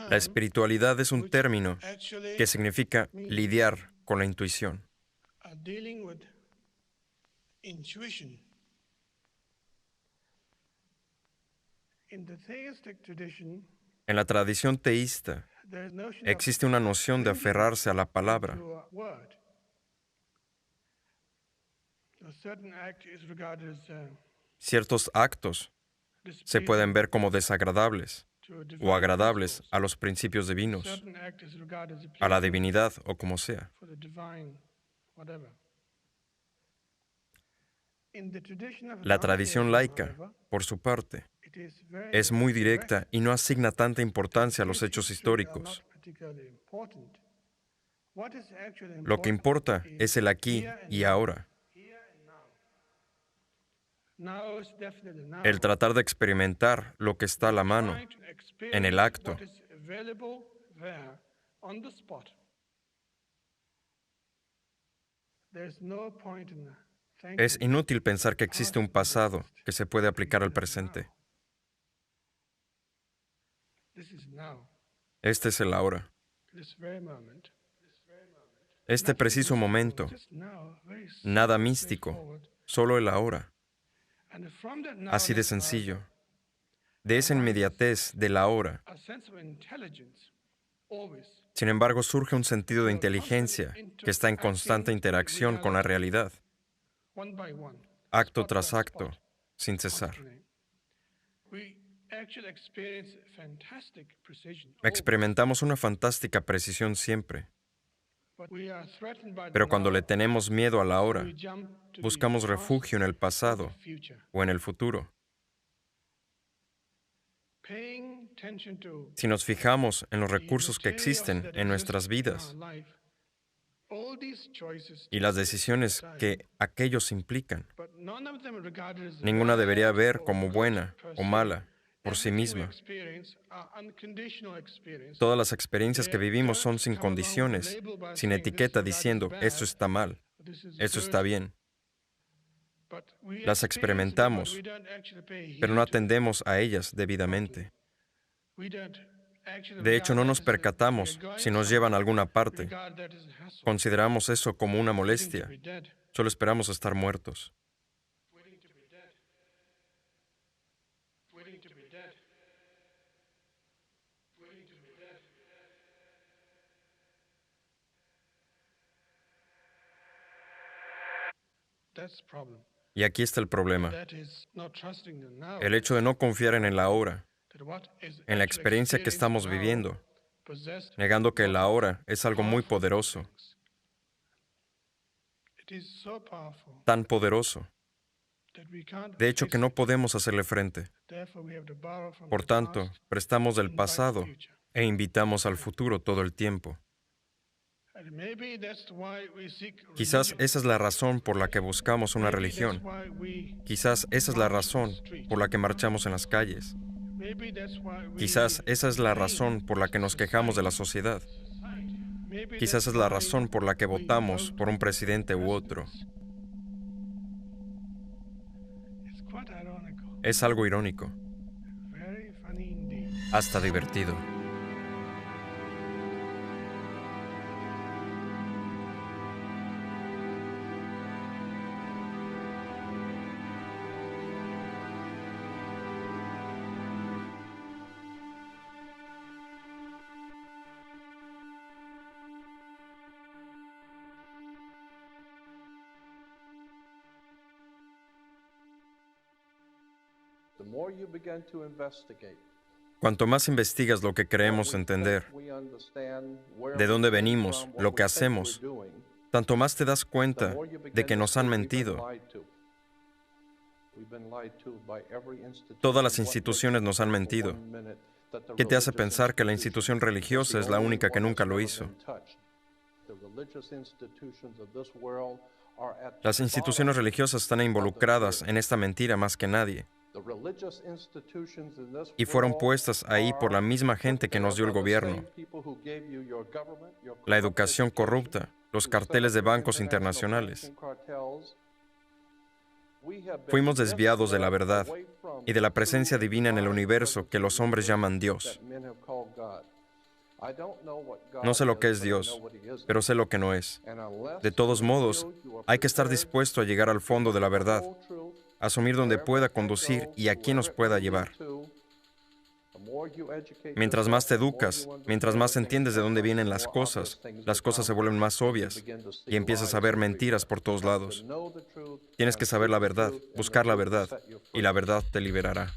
La espiritualidad es un término que significa lidiar con la intuición. En la tradición teísta existe una noción de aferrarse a la palabra. Ciertos actos se pueden ver como desagradables o agradables a los principios divinos, a la divinidad o como sea. La tradición laica, por su parte, es muy directa y no asigna tanta importancia a los hechos históricos. Lo que importa es el aquí y ahora. El tratar de experimentar lo que está a la mano, en el acto. Es inútil pensar que existe un pasado que se puede aplicar al presente. Este es el ahora. Este preciso momento, nada místico, solo el ahora. Así de sencillo. De esa inmediatez del ahora. Sin embargo, surge un sentido de inteligencia que está en constante interacción con la realidad, acto tras acto, sin cesar. Experimentamos una fantástica precisión siempre, pero cuando le tenemos miedo a la hora, buscamos refugio en el pasado o en el futuro. Si nos fijamos en los recursos que existen en nuestras vidas y las decisiones que aquellos implican, ninguna debería ver como buena o mala por sí misma. Todas las experiencias que vivimos son sin condiciones, sin etiqueta diciendo, esto está mal, esto está bien. Las experimentamos, pero no atendemos a ellas debidamente. De hecho, no nos percatamos si nos llevan a alguna parte. Consideramos eso como una molestia. Solo esperamos estar muertos. Y aquí está el problema. El hecho de no confiar en el ahora, en la experiencia que estamos viviendo, negando que el ahora es algo muy poderoso, tan poderoso, de hecho que no podemos hacerle frente. Por tanto, prestamos del pasado e invitamos al futuro todo el tiempo. Quizás esa es la razón por la que buscamos una religión. Quizás esa es la razón por la que marchamos en las calles. Quizás esa es la razón por la que nos quejamos de la sociedad. Quizás es la razón por la que votamos por un presidente u otro. Es algo irónico, hasta divertido. Cuanto más investigas lo que creemos entender, de dónde venimos, lo que hacemos, tanto más te das cuenta de que nos han mentido. Todas las instituciones nos han mentido. ¿Qué te hace pensar que la institución religiosa es la única que nunca lo hizo? Las instituciones religiosas están involucradas en esta mentira más que nadie. Y fueron puestas ahí por la misma gente que nos dio el gobierno. La educación corrupta, los carteles de bancos internacionales. Fuimos desviados de la verdad y de la presencia divina en el universo que los hombres llaman Dios. No sé lo que es Dios, pero sé lo que no es. De todos modos, hay que estar dispuesto a llegar al fondo de la verdad, asumir donde pueda conducir y a quién nos pueda llevar. Mientras más te educas, mientras más entiendes de dónde vienen las cosas se vuelven más obvias y empiezas a ver mentiras por todos lados. Tienes que saber la verdad, buscar la verdad, y la verdad te liberará.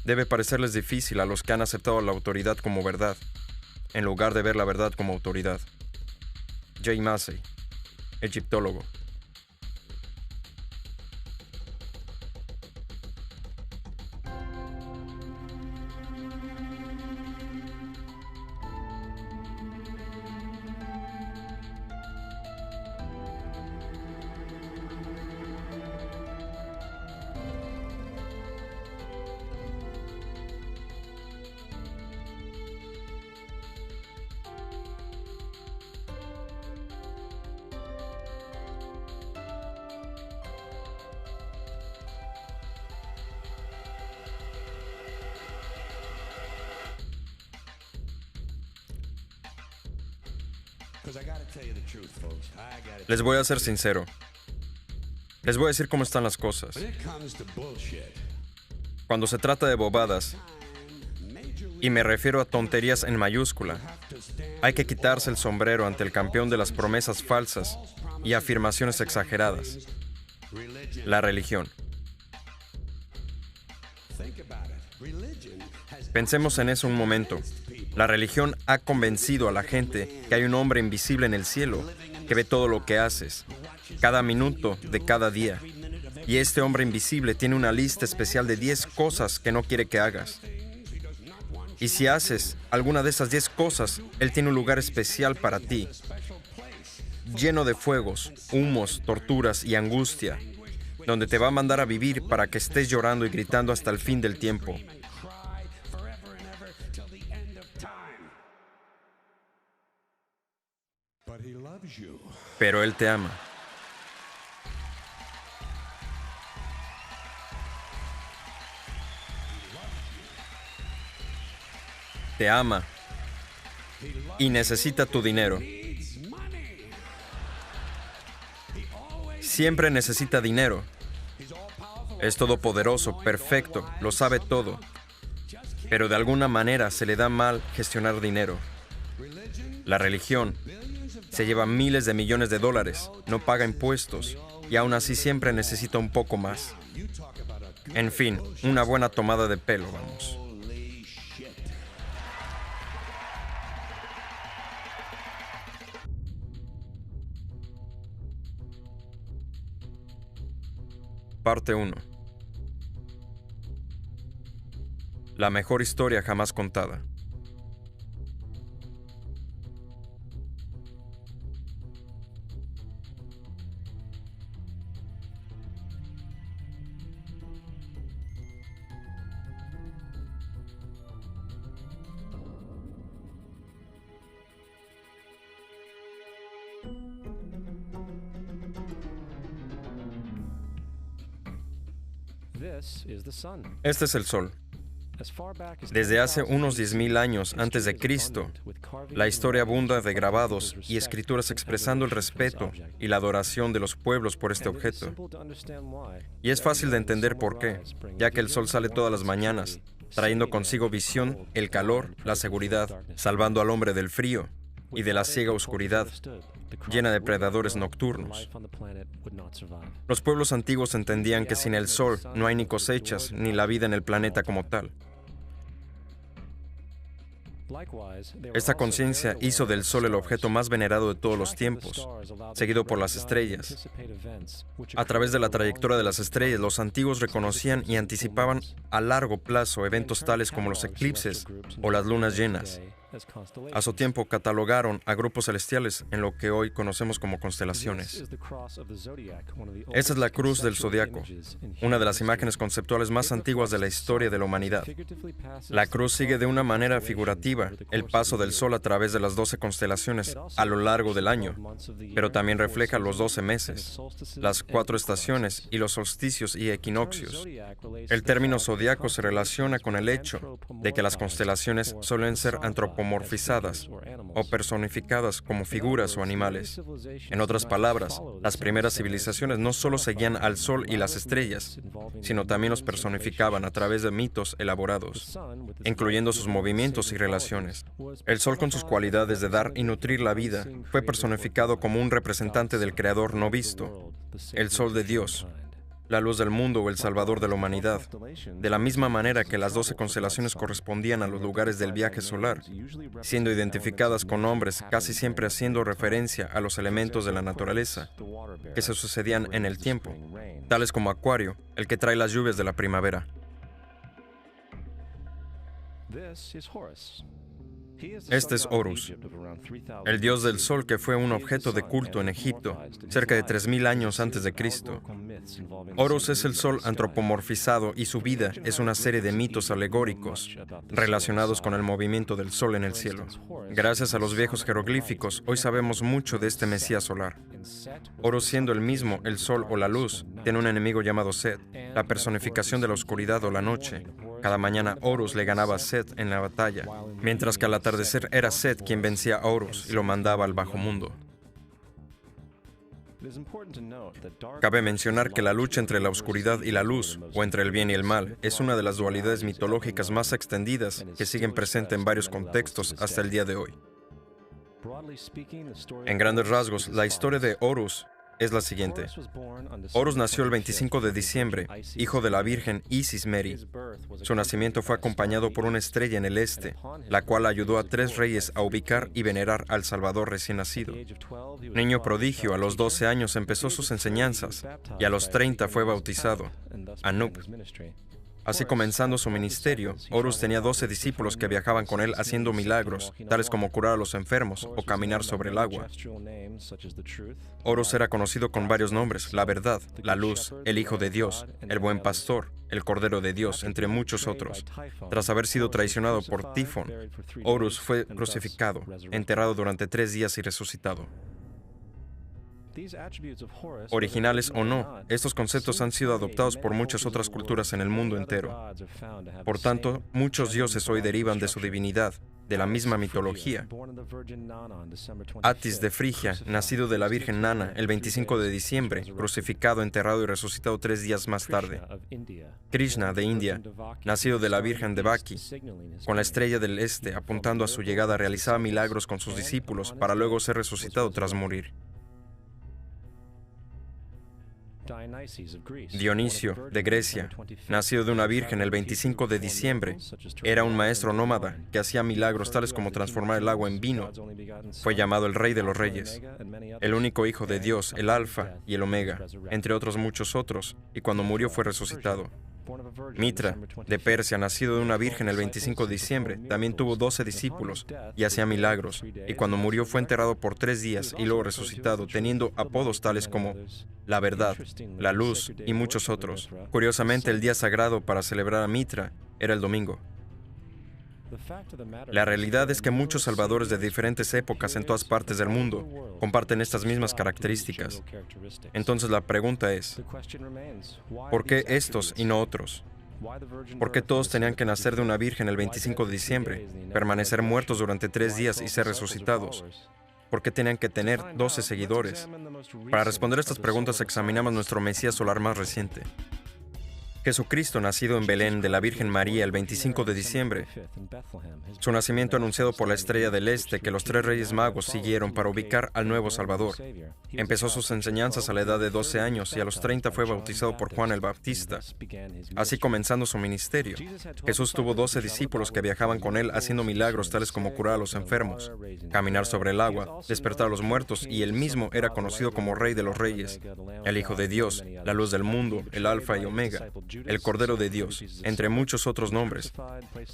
Debe parecerles difícil a los que han aceptado la autoridad como verdad, en lugar de ver la verdad como autoridad. Jay Massey, egiptólogo. Les voy a ser sincero. Les voy a decir cómo están las cosas. Cuando se trata de bobadas, y me refiero a tonterías en mayúscula, hay que quitarse el sombrero ante el campeón de las promesas falsas y afirmaciones exageradas: la religión. Pensemos en eso un momento. La religión ha convencido a la gente que hay un hombre invisible en el cielo que ve todo lo que haces, cada minuto de cada día. Y este hombre invisible tiene una lista especial de 10 cosas que no quiere que hagas. Y si haces alguna de esas 10 cosas, él tiene un lugar especial para ti, lleno de fuegos, humos, torturas y angustia, donde te va a mandar a vivir para que estés llorando y gritando hasta el fin del tiempo. Pero Él te ama. Te ama y necesita tu dinero. Siempre necesita dinero. Es todopoderoso, perfecto, lo sabe todo. Pero de alguna manera se le da mal gestionar dinero. La religión se lleva miles de millones de dólares, no paga impuestos y aún así siempre necesita un poco más. En fin, una buena tomada de pelo, vamos. Parte 1. La mejor historia jamás contada. Este es el Sol. Desde hace unos 10,000 años antes de Cristo, la historia abunda de grabados y escrituras expresando el respeto y la adoración de los pueblos por este objeto. Y es fácil de entender por qué, ya que el Sol sale todas las mañanas, trayendo consigo visión, el calor, la seguridad, salvando al hombre del frío y de la ciega oscuridad, llena de predadores nocturnos. Los pueblos antiguos entendían que sin el sol no hay ni cosechas ni la vida en el planeta como tal. Esta conciencia hizo del Sol el objeto más venerado de todos los tiempos, seguido por las estrellas. A través de la trayectoria de las estrellas, los antiguos reconocían y anticipaban a largo plazo eventos tales como los eclipses o las lunas llenas. A su tiempo catalogaron a grupos celestiales en lo que hoy conocemos como constelaciones. Esa es la cruz del zodiaco, una de las imágenes conceptuales más antiguas de la historia de la humanidad. La cruz sigue de una manera figurativa el paso del Sol a través de las 12 constelaciones a lo largo del año, pero también refleja los 12 meses, las 4 estaciones y los solsticios y equinoccios. El término zodiaco se relaciona con el hecho de que las constelaciones suelen ser antropomorfizadas o personificadas como figuras o animales. En otras palabras, las primeras civilizaciones no solo seguían al Sol y las estrellas, sino también los personificaban a través de mitos elaborados, incluyendo sus movimientos y relaciones. El Sol, con sus cualidades de dar y nutrir la vida, fue personificado como un representante del Creador no visto, el Sol de Dios, la luz del mundo o el Salvador de la humanidad, de la misma manera que las 12 constelaciones correspondían a los lugares del viaje solar, siendo identificadas con nombres casi siempre haciendo referencia a los elementos de la naturaleza que se sucedían en el tiempo, tales como Acuario, el que trae las lluvias de la primavera. Este es Horus, el dios del sol que fue un objeto de culto en Egipto cerca de 3000 años antes de Cristo. Horus es el sol antropomorfizado y su vida es una serie de mitos alegóricos relacionados con el movimiento del sol en el cielo. Gracias a los viejos jeroglíficos, hoy sabemos mucho de este Mesías solar. Horus, siendo el mismo el sol o la luz, tiene un enemigo llamado Set, la personificación de la oscuridad o la noche. Cada mañana Horus le ganaba a Set en la batalla, mientras que al atardecer era Set quien vencía a Horus y lo mandaba al bajo mundo. Cabe mencionar que la lucha entre la oscuridad y la luz, o entre el bien y el mal, es una de las dualidades mitológicas más extendidas que siguen presentes en varios contextos hasta el día de hoy. En grandes rasgos, la historia de Horus es la siguiente. Horus nació el 25 de diciembre, hijo de la Virgen Isis Meri. Su nacimiento fue acompañado por una estrella en el este, la cual ayudó a 3 reyes a ubicar y venerar al Salvador recién nacido. Niño prodigio, a los 12 años empezó sus enseñanzas y a los 30 fue bautizado, Anup. Así comenzando su ministerio, Horus tenía 12 discípulos que viajaban con él haciendo milagros, tales como curar a los enfermos o caminar sobre el agua. Horus era conocido con varios nombres: la verdad, la luz, el Hijo de Dios, el buen pastor, el Cordero de Dios, entre muchos otros. Tras haber sido traicionado por Tifón, Horus fue crucificado, enterrado durante 3 días y resucitado. Originales o no, estos conceptos han sido adoptados por muchas otras culturas en el mundo entero. Por tanto, muchos dioses hoy derivan de su divinidad, de la misma mitología. Atis de Frigia, nacido de la Virgen Nana el 25 de diciembre, crucificado, enterrado y resucitado 3 días más tarde. Krishna de India, nacido de la Virgen Devaki, con la estrella del este apuntando a su llegada, realizaba milagros con sus discípulos para luego ser resucitado tras morir. Dionisio, de Grecia, nacido de una virgen el 25 de diciembre, era un maestro nómada que hacía milagros tales como transformar el agua en vino. Fue llamado el Rey de los Reyes, el único hijo de Dios, el Alfa y el Omega, entre otros muchos otros, y cuando murió fue resucitado. Mitra, de Persia, nacido de una virgen el 25 de diciembre, también tuvo 12 discípulos y hacía milagros, y cuando murió fue enterrado por 3 días y luego resucitado, teniendo apodos tales como la verdad, la luz y muchos otros. Curiosamente, el día sagrado para celebrar a Mitra era el domingo. La realidad es que muchos salvadores de diferentes épocas en todas partes del mundo comparten estas mismas características. Entonces la pregunta es, ¿por qué estos y no otros? ¿Por qué todos tenían que nacer de una virgen el 25 de diciembre, permanecer muertos durante 3 días y ser resucitados? ¿Por qué tenían que tener 12 seguidores? Para responder estas preguntas examinamos nuestro Mesías solar más reciente. Jesucristo, nacido en Belén de la Virgen María el 25 de diciembre. Su nacimiento anunciado por la estrella del este que los 3 reyes magos siguieron para ubicar al nuevo Salvador. Empezó sus enseñanzas a la edad de 12 años y a los 30 fue bautizado por Juan el Bautista. Así comenzando su ministerio, Jesús tuvo 12 discípulos que viajaban con él haciendo milagros tales como curar a los enfermos, caminar sobre el agua, despertar a los muertos, y él mismo era conocido como Rey de los Reyes, el Hijo de Dios, la luz del mundo, el Alfa y Omega. el Cordero de Dios, entre muchos otros nombres.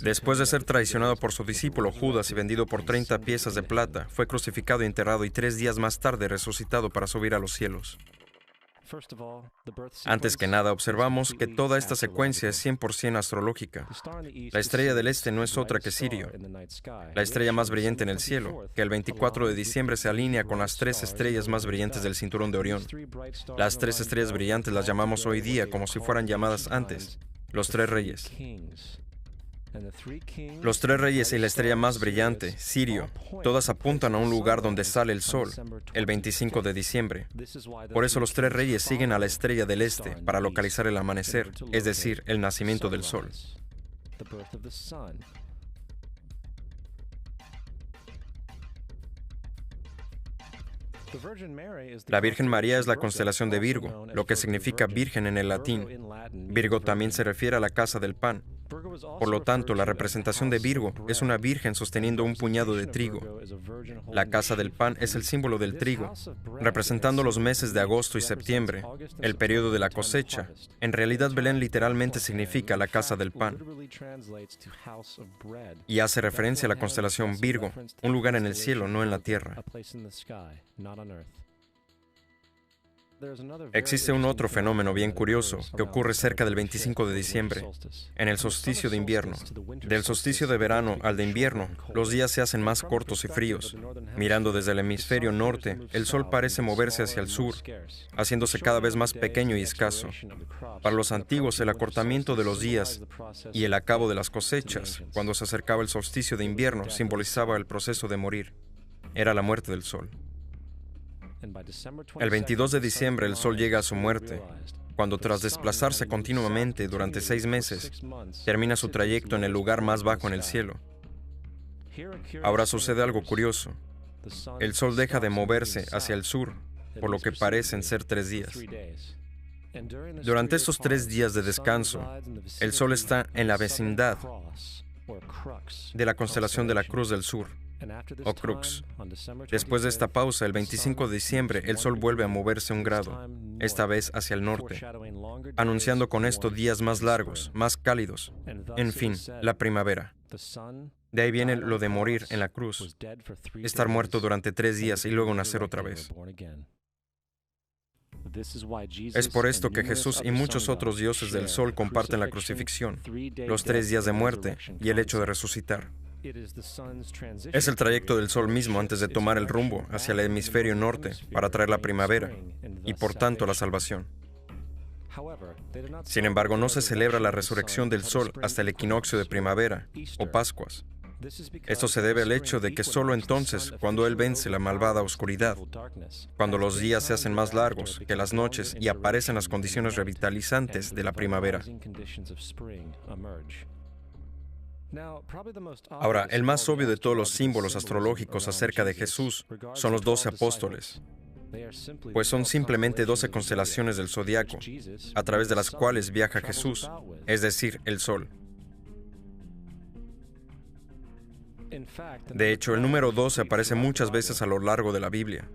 Después de ser traicionado por su discípulo Judas y vendido por 30 piezas de plata, fue crucificado y enterrado y 3 días más tarde resucitado para subir a los cielos. Antes que nada, observamos que toda esta secuencia es 100% astrológica. La estrella del este no es otra que Sirio, la estrella más brillante en el cielo, que el 24 de diciembre se alinea con las 3 estrellas más brillantes del cinturón de Orión. Las 3 estrellas brillantes las llamamos hoy día como si fueran llamadas antes, los 3 reyes. Los 3 reyes y la estrella más brillante, Sirio, todas apuntan a un lugar donde sale el sol, el 25 de diciembre. Por eso los 3 reyes siguen a la estrella del este para localizar el amanecer, es decir, el nacimiento del sol. La Virgen María es la constelación de Virgo, lo que significa virgen en el latín. Virgo también se refiere a la casa del pan. Por lo tanto, la representación de Virgo es una virgen sosteniendo un puñado de trigo. La casa del pan es el símbolo del trigo, representando los meses de agosto y septiembre, el periodo de la cosecha. En realidad, Belén literalmente significa la casa del pan y hace referencia a la constelación Virgo, un lugar en el cielo, no en la tierra. Existe un otro fenómeno bien curioso que ocurre cerca del 25 de diciembre, en el solsticio de invierno. Del solsticio de verano al de invierno, los días se hacen más cortos y fríos. Mirando desde el hemisferio norte, el sol parece moverse hacia el sur, haciéndose cada vez más pequeño y escaso. Para los antiguos, el acortamiento de los días y el acabo de las cosechas, cuando se acercaba el solsticio de invierno, simbolizaba el proceso de morir. Era la muerte del sol. El 22 de diciembre el sol llega a su muerte, cuando tras desplazarse continuamente durante 6 meses, termina su trayecto en el lugar más bajo en el cielo. Ahora sucede algo curioso. El sol deja de moverse hacia el sur, por lo que parecen ser 3 días. Durante estos 3 días de descanso, el sol está en la vecindad de la constelación de la Cruz del Sur, o Crux. Después de esta pausa, el 25 de diciembre, el sol vuelve a moverse 1 grado, esta vez hacia el norte, anunciando con esto días más largos, más cálidos, en fin, la primavera. De ahí viene lo de morir en la cruz, estar muerto durante 3 días y luego nacer otra vez. Es por esto que Jesús y muchos otros dioses del sol comparten la crucifixión, los 3 días de muerte y el hecho de resucitar. Es el trayecto del sol mismo antes de tomar el rumbo hacia el hemisferio norte para traer la primavera y por tanto la salvación. Sin embargo, no se celebra la resurrección del sol hasta el equinoccio de primavera o Pascuas. Esto se debe al hecho de que solo entonces, cuando Él vence la malvada oscuridad, cuando los días se hacen más largos que las noches y aparecen las condiciones revitalizantes de la primavera. Ahora, el más obvio de todos los símbolos astrológicos acerca de Jesús son los 12 apóstoles, pues son simplemente 12 constelaciones del zodiaco, a través de las cuales viaja Jesús, es decir, el sol. De hecho, el número 12 aparece muchas veces a lo largo de la Biblia.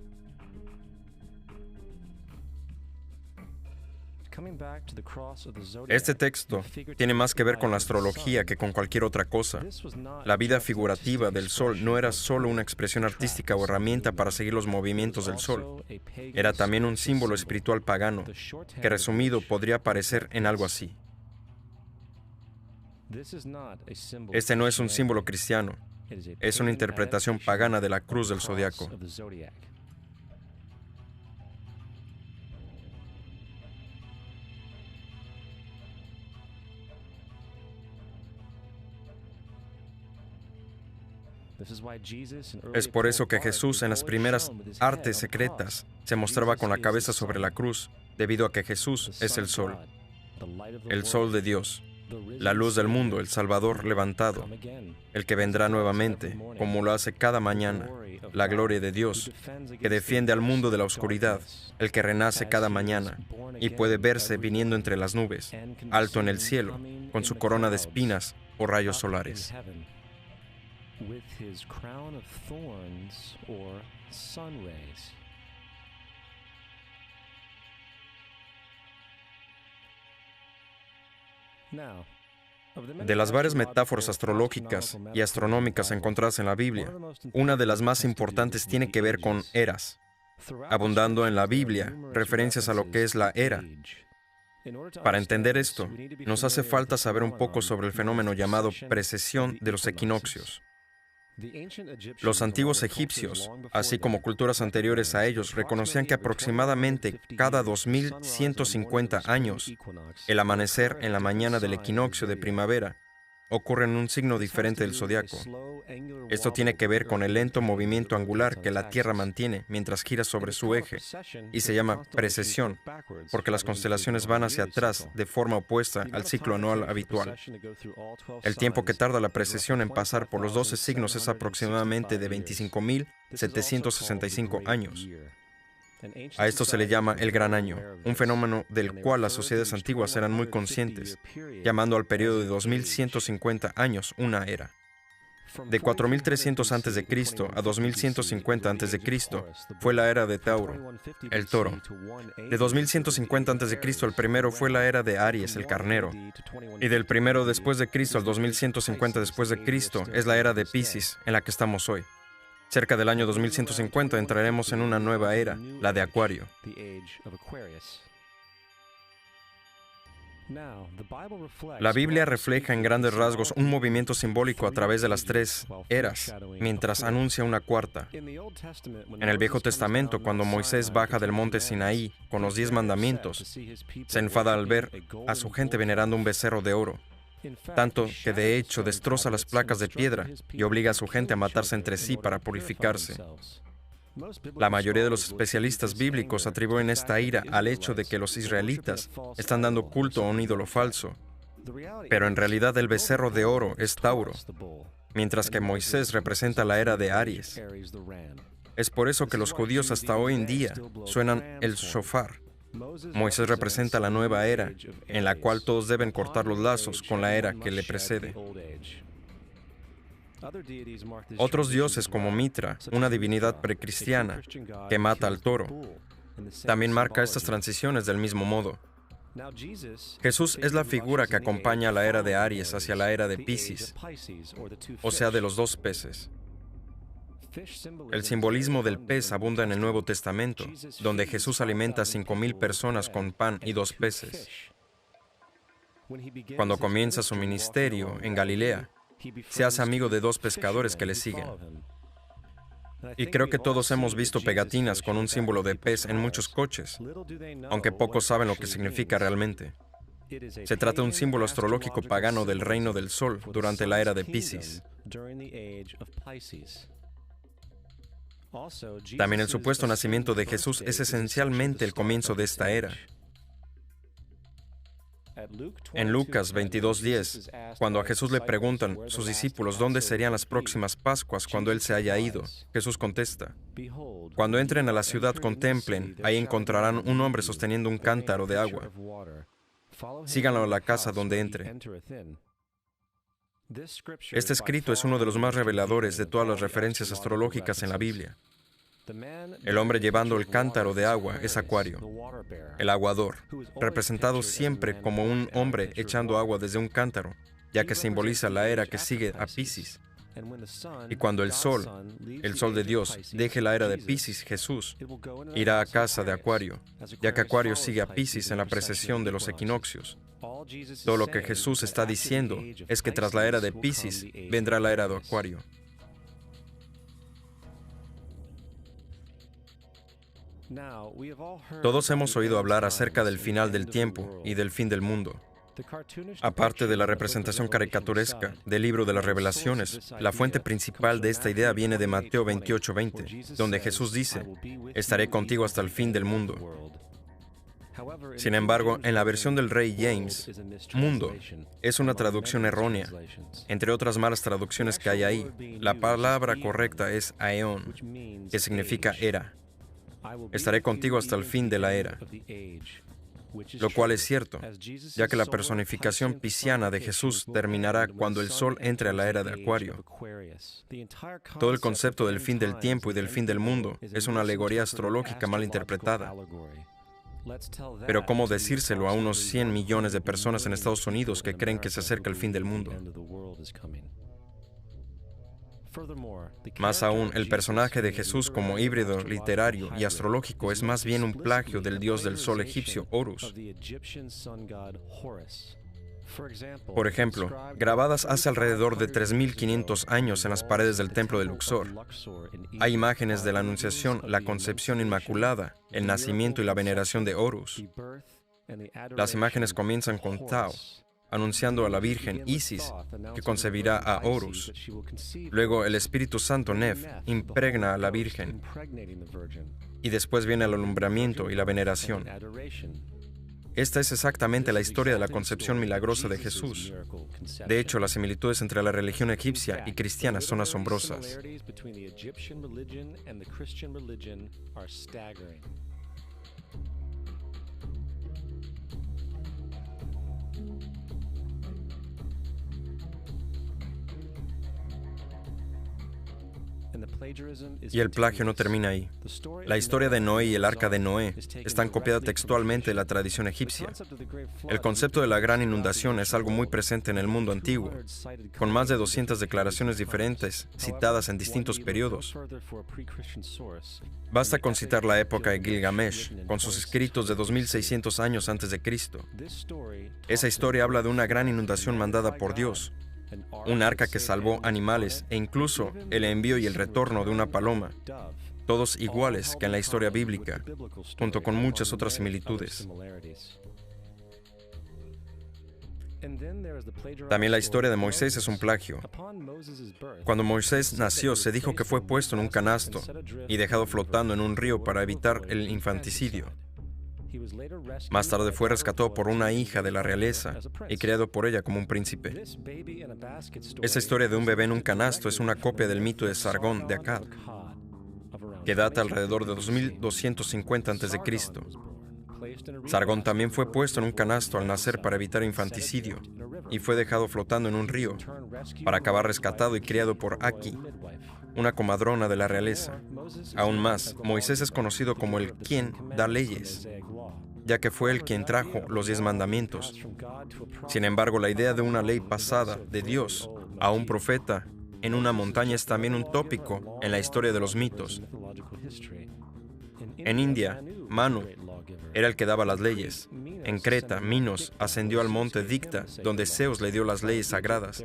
Este texto tiene más que ver con la astrología que con cualquier otra cosa. La vida figurativa del sol no era solo una expresión artística o herramienta para seguir los movimientos del sol. Era también un símbolo espiritual pagano, que resumido podría parecer en algo así. Este no es un símbolo cristiano, es una interpretación pagana de la cruz del zodiaco. Es por eso que Jesús en las primeras artes secretas se mostraba con la cabeza sobre la cruz, debido a que Jesús es el sol de Dios, la luz del mundo, el Salvador levantado, el que vendrá nuevamente, como lo hace cada mañana, la gloria de Dios, que defiende al mundo de la oscuridad, el que renace cada mañana y puede verse viniendo entre las nubes, alto en el cielo, con su corona de espinas o rayos solares. With his crown of thorns or sun rays. De las varias metáforas astrológicas y astronómicas encontradas en la Biblia, una de las más importantes tiene que ver con eras, abundando en la Biblia referencias a lo que es la era. Para entender esto, nos hace falta saber un poco sobre el fenómeno llamado precesión de los equinoccios. Los antiguos egipcios, así como culturas anteriores a ellos, reconocían que aproximadamente cada 2150 años, el amanecer en la mañana del equinoccio de primavera ocurre en un signo diferente del zodiaco. Esto tiene que ver con el lento movimiento angular que la Tierra mantiene mientras gira sobre su eje, y se llama precesión, porque las constelaciones van hacia atrás de forma opuesta al ciclo anual habitual. El tiempo que tarda la precesión en pasar por los 12 signos es aproximadamente de 25.765 años. A esto se le llama el Gran Año, un fenómeno del cual las sociedades antiguas eran muy conscientes, llamando al periodo de 2150 años una era. De 4300 a.C. a 2150 a.C. fue la era de Tauro, el toro. De 2150 a.C. al primero fue la era de Aries, el carnero. Y del primero después de Cristo al 2150 después de Cristo es la era de Piscis, en la que estamos hoy. Cerca del año 2150 entraremos en una nueva era, la de Acuario. La Biblia refleja en grandes rasgos un movimiento simbólico a través de las tres eras, mientras anuncia una cuarta. En el Viejo Testamento, cuando Moisés baja del monte Sinaí con los 10 mandamientos, se enfada al ver a su gente venerando un becerro de oro, tanto que de hecho destroza las placas de piedra y obliga a su gente a matarse entre sí para purificarse. La mayoría de los especialistas bíblicos atribuyen esta ira al hecho de que los israelitas están dando culto a un ídolo falso, pero en realidad el becerro de oro es Tauro, mientras que Moisés representa la era de Aries. Es por eso que los judíos hasta hoy en día suenan el shofar. Moisés representa la nueva era, en la cual todos deben cortar los lazos con la era que le precede. Otros dioses como Mitra, una divinidad precristiana que mata al toro, también marca estas transiciones del mismo modo. Jesús es la figura que acompaña a la era de Aries hacia la era de Piscis, o sea, de los dos peces. El simbolismo del pez abunda en el Nuevo Testamento, donde Jesús alimenta a 5,000 personas con pan y 2 peces. Cuando comienza su ministerio en Galilea, se hace amigo de 2 pescadores que le siguen. Y creo que todos hemos visto pegatinas con un símbolo de pez en muchos coches, aunque pocos saben lo que significa realmente. Se trata de un símbolo astrológico pagano del reino del sol durante la era de Piscis. También el supuesto nacimiento de Jesús es esencialmente el comienzo de esta era. En Lucas 22:10, cuando a Jesús le preguntan sus discípulos dónde serían las próximas Pascuas cuando Él se haya ido, Jesús contesta: cuando entren a la ciudad contemplen, ahí encontrarán un hombre sosteniendo un cántaro de agua. Síganlo a la casa donde entre. Este escrito es uno de los más reveladores de todas las referencias astrológicas en la Biblia. El hombre llevando el cántaro de agua es Acuario, el aguador, representado siempre como un hombre echando agua desde un cántaro, ya que simboliza la era que sigue a Piscis. Y cuando el sol de Dios, deje la era de Piscis, Jesús irá a casa de Acuario, ya que Acuario sigue a Piscis en la precesión de los equinoccios. Todo lo que Jesús está diciendo es que tras la era de Piscis vendrá la era de Acuario. Todos hemos oído hablar acerca del final del tiempo y del fin del mundo. Aparte de la representación caricaturesca del libro de las Revelaciones, la fuente principal de esta idea viene de Mateo 28:20, donde Jesús dice: «Estaré contigo hasta el fin del mundo». Sin embargo, en la versión del Rey James, mundo es una traducción errónea. Entre otras malas traducciones que hay ahí, la palabra correcta es aeón, que significa era. Estaré contigo hasta el fin de la era. Lo cual es cierto, ya que la personificación pisciana de Jesús terminará cuando el sol entre a la era de Acuario. Todo el concepto del fin del tiempo y del fin del mundo es una alegoría astrológica mal interpretada. Pero ¿cómo decírselo a unos 100 millones de personas en Estados Unidos que creen que se acerca el fin del mundo? Más aún, el personaje de Jesús como híbrido literario y astrológico es más bien un plagio del dios del sol egipcio, Horus. Por ejemplo, grabadas hace alrededor de 3.500 años en las paredes del templo de Luxor, hay imágenes de la Anunciación, la concepción inmaculada, el nacimiento y la veneración de Horus. Las imágenes comienzan con Tao, anunciando a la Virgen Isis, que concebirá a Horus. Luego el Espíritu Santo, Nef, impregna a la Virgen. Y después viene el alumbramiento y la veneración. Esta es exactamente la historia de la concepción milagrosa de Jesús. De hecho, las similitudes entre la religión egipcia y cristiana son asombrosas. Y el plagio no termina ahí. La historia de Noé y el arca de Noé están copiadas textualmente de la tradición egipcia. El concepto de la gran inundación es algo muy presente en el mundo antiguo, con más de 200 declaraciones diferentes citadas en distintos periodos. Basta con citar la época de Gilgamesh, con sus escritos de 2600 años antes de Cristo. Esa historia habla de una gran inundación mandada por Dios, un arca que salvó animales e incluso el envío y el retorno de una paloma, todos iguales que en la historia bíblica, junto con muchas otras similitudes. También la historia de Moisés es un plagio. Cuando Moisés nació, se dijo que fue puesto en un canasto y dejado flotando en un río para evitar el infanticidio. Más tarde fue rescatado por una hija de la realeza y criado por ella como un príncipe. Esa historia de un bebé en un canasto es una copia del mito de Sargón de Akkad, que data alrededor de 2250 a.C. Sargón también fue puesto en un canasto al nacer para evitar infanticidio y fue dejado flotando en un río para acabar rescatado y criado por Aki, una comadrona de la realeza. Aún más, Moisés es conocido como el quien da leyes, ya que fue él quien trajo los 10 mandamientos. Sin embargo, la idea de una ley pasada de Dios a un profeta en una montaña es también un tópico en la historia de los mitos. En India, Manu era el que daba las leyes. En Creta, Minos ascendió al monte Dicta, donde Zeus le dio las leyes sagradas,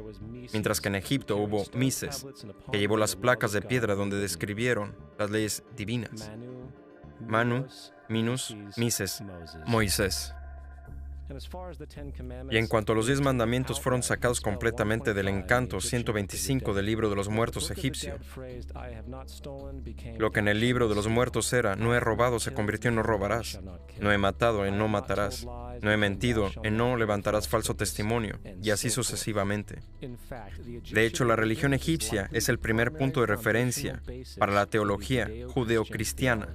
mientras que en Egipto hubo Mises, que llevó las placas de piedra donde describieron las leyes divinas. Manu, Minos, Mises, Moisés. Y en cuanto a los 10 mandamientos, fueron sacados completamente del encanto 125 del libro de los muertos egipcio. Lo que en el libro de los muertos era "no he robado" se convirtió en "no robarás", "no he matado" en "no matarás", "no he mentido" en "no levantarás falso testimonio", y así sucesivamente. De hecho, la religión egipcia es el primer punto de referencia para la teología judeocristiana.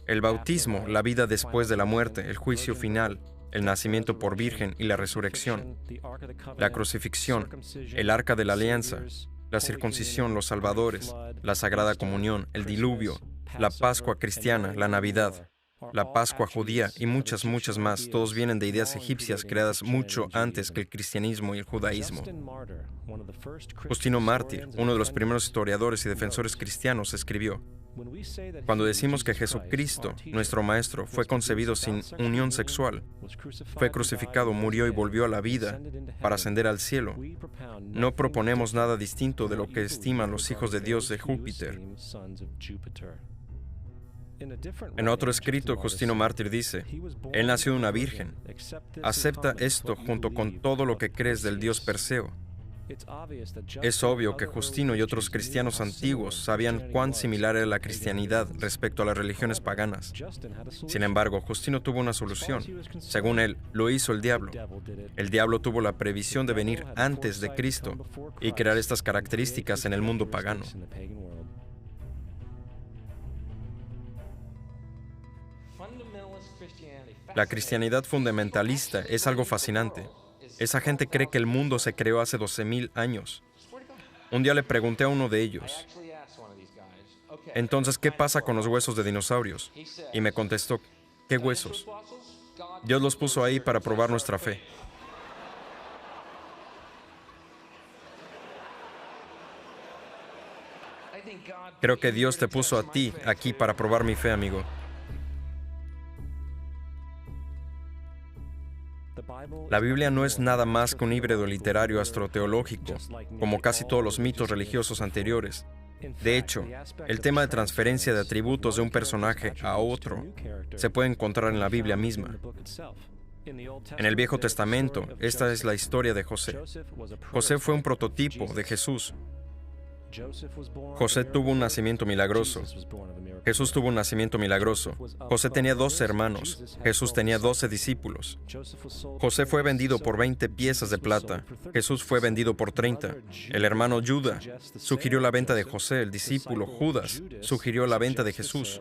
El bautismo, la vida después de la muerte, el juicio final, el nacimiento por virgen y la resurrección, la crucifixión, el arca de la alianza, la circuncisión, los salvadores, la sagrada comunión, el diluvio, la Pascua cristiana, la Navidad, la Pascua judía y muchas más, todos vienen de ideas egipcias creadas mucho antes que el cristianismo y el judaísmo. Justino Mártir, uno de los primeros historiadores y defensores cristianos, escribió: "Cuando decimos que Jesucristo, nuestro Maestro, fue concebido sin unión sexual, fue crucificado, murió y volvió a la vida para ascender al cielo, no proponemos nada distinto de lo que estiman los hijos de Dios de Júpiter". En otro escrito, Justino Mártir dice: "Él nació de una virgen. Acepta esto junto con todo lo que crees del Dios Perseo". Es obvio que Justino y otros cristianos antiguos sabían cuán similar era la cristianidad respecto a las religiones paganas. Sin embargo, Justino tuvo una solución. Según él, lo hizo el diablo. El diablo tuvo la previsión de venir antes de Cristo y crear estas características en el mundo pagano. La cristianidad fundamentalista es algo fascinante. Esa gente cree que el mundo se creó hace 12,000 años. Un día le pregunté a uno de ellos: "Entonces, ¿qué pasa con los huesos de dinosaurios?". Y me contestó: ¿Qué huesos? Dios los puso ahí para probar nuestra fe. Creo que Dios te puso a ti aquí para probar mi fe, amigo. La Biblia no es nada más que un híbrido literario astroteológico, como casi todos los mitos religiosos anteriores. De hecho, el tema de transferencia de atributos de un personaje a otro se puede encontrar en la Biblia misma. En el Viejo Testamento, esta es la historia de José. José fue un prototipo de Jesús. José tuvo un nacimiento milagroso. Jesús tuvo un nacimiento milagroso. José tenía 12 hermanos. Jesús tenía 12 discípulos. José fue vendido por 20 piezas de plata. Jesús fue vendido por 30. El hermano Judas sugirió la venta de José. El discípulo Judas sugirió la venta de Jesús.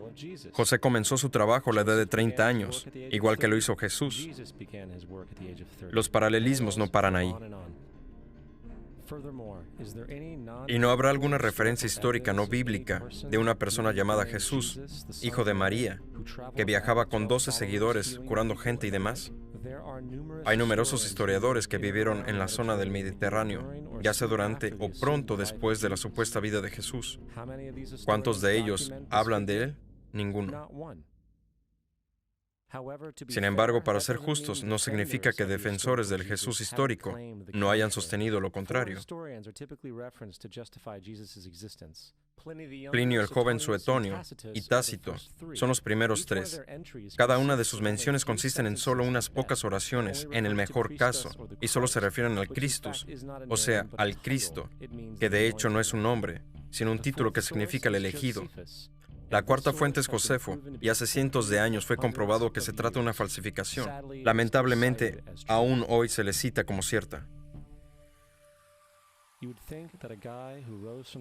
José comenzó su trabajo a la edad de 30 años, igual que lo hizo Jesús. Los paralelismos no paran ahí. ¿Y no habrá alguna referencia histórica no bíblica de una persona llamada Jesús, hijo de María, que viajaba con 12 seguidores curando gente y demás? Hay numerosos historiadores que vivieron en la zona del Mediterráneo, ya sea durante o pronto después de la supuesta vida de Jesús. ¿Cuántos de ellos hablan de él? Ninguno. Sin embargo, para ser justos, no significa que defensores del Jesús histórico no hayan sostenido lo contrario. Plinio el joven Suetonio y Tácito son los primeros tres. Cada una de sus menciones consisten en solo unas pocas oraciones, en el mejor caso, y solo se refieren al Christus, o sea, al Cristo, que de hecho no es un nombre, sino un título que significa el elegido. La cuarta fuente es Josefo, y hace cientos de años fue comprobado que se trata de una falsificación. Lamentablemente, aún hoy se le cita como cierta.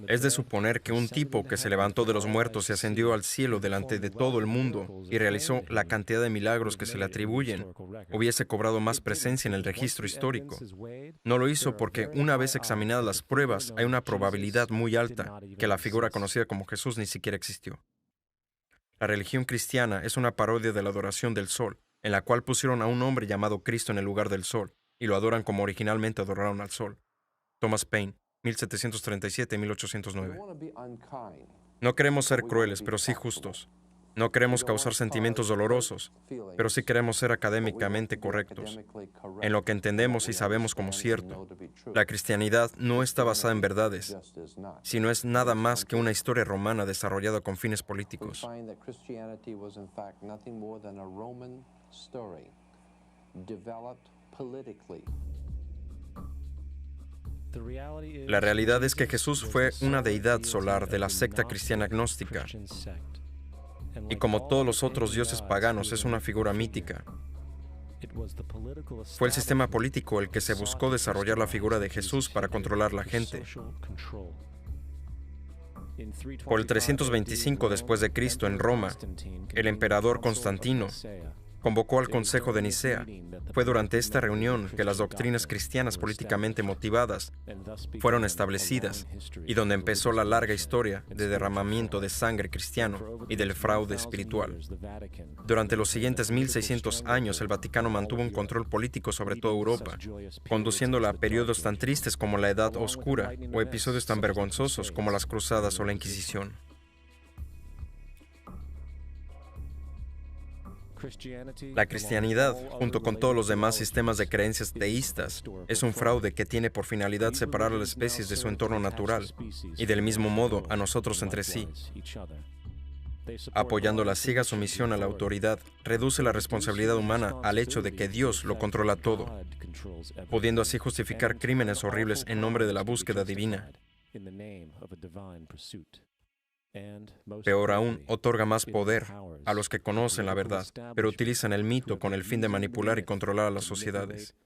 Es de suponer que un tipo que se levantó de los muertos y ascendió al cielo delante de todo el mundo y realizó la cantidad de milagros que se le atribuyen, hubiese cobrado más presencia en el registro histórico. No lo hizo porque, una vez examinadas las pruebas, hay una probabilidad muy alta que la figura conocida como Jesús ni siquiera existió. La religión cristiana es una parodia de la adoración del sol, en la cual pusieron a un hombre llamado Cristo en el lugar del sol, y lo adoran como originalmente adoraron al sol. Thomas Paine, 1737-1809. No queremos ser crueles, pero sí justos. No queremos causar sentimientos dolorosos, pero sí queremos ser académicamente correctos, en lo que entendemos y sabemos como cierto. La cristianidad no está basada en verdades, sino es nada más que una historia romana desarrollada con fines políticos. La realidad es que Jesús fue una deidad solar de la secta cristiana gnóstica, y como todos los otros dioses paganos es una figura mítica. Fue el sistema político el que se buscó desarrollar la figura de Jesús para controlar la gente. Por el 325 después de Cristo en Roma, el emperador Constantino convocó al Consejo de Nicea. Fue durante esta reunión que las doctrinas cristianas políticamente motivadas fueron establecidas y donde empezó la larga historia de derramamiento de sangre cristiano y del fraude espiritual. Durante los siguientes 1600 años, el Vaticano mantuvo un control político sobre toda Europa, conduciéndola a periodos tan tristes como la Edad Oscura o episodios tan vergonzosos como las Cruzadas o la Inquisición. La cristianidad, junto con todos los demás sistemas de creencias teístas, es un fraude que tiene por finalidad separar a las especies de su entorno natural y del mismo modo a nosotros entre sí. Apoyando la ciega sumisión a la autoridad, reduce la responsabilidad humana al hecho de que Dios lo controla todo, pudiendo así justificar crímenes horribles en nombre de la búsqueda divina. Peor aún, otorga más poder a los que conocen la verdad, pero utilizan el mito con el fin de manipular y controlar a las sociedades.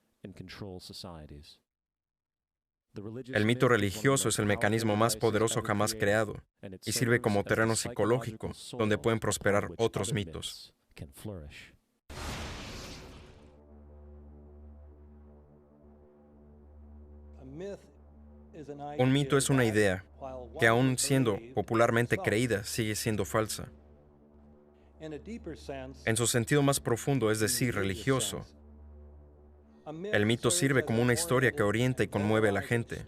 El mito religioso es el mecanismo más poderoso jamás creado y sirve como terreno psicológico donde pueden prosperar otros mitos. Un mito es una idea que, aun siendo popularmente creída, sigue siendo falsa. En su sentido más profundo, es decir, religioso, el mito sirve como una historia que orienta y conmueve a la gente.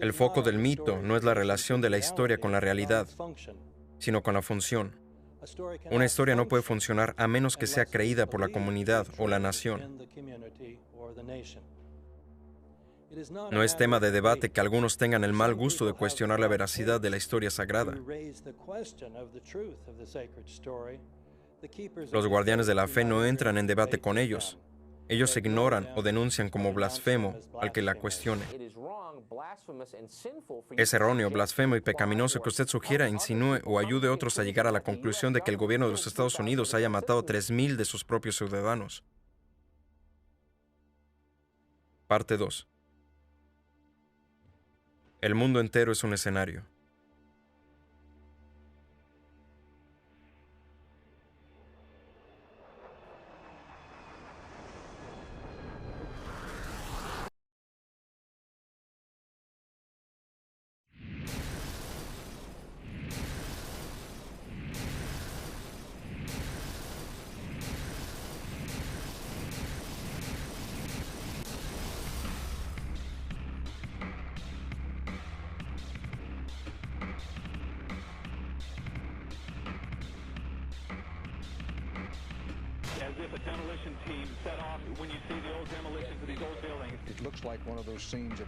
El foco del mito no es la relación de la historia con la realidad, sino con la función. Una historia no puede funcionar a menos que sea creída por la comunidad o la nación. No es tema de debate que algunos tengan el mal gusto de cuestionar la veracidad de la historia sagrada. Los guardianes de la fe no entran en debate con ellos. Ellos ignoran o denuncian como blasfemo al que la cuestione. Es erróneo, blasfemo y pecaminoso que usted sugiera, insinúe o ayude a otros a llegar a la conclusión de que el gobierno de los Estados Unidos haya matado a 3,000 de sus propios ciudadanos. Parte 2. El mundo entero es un escenario.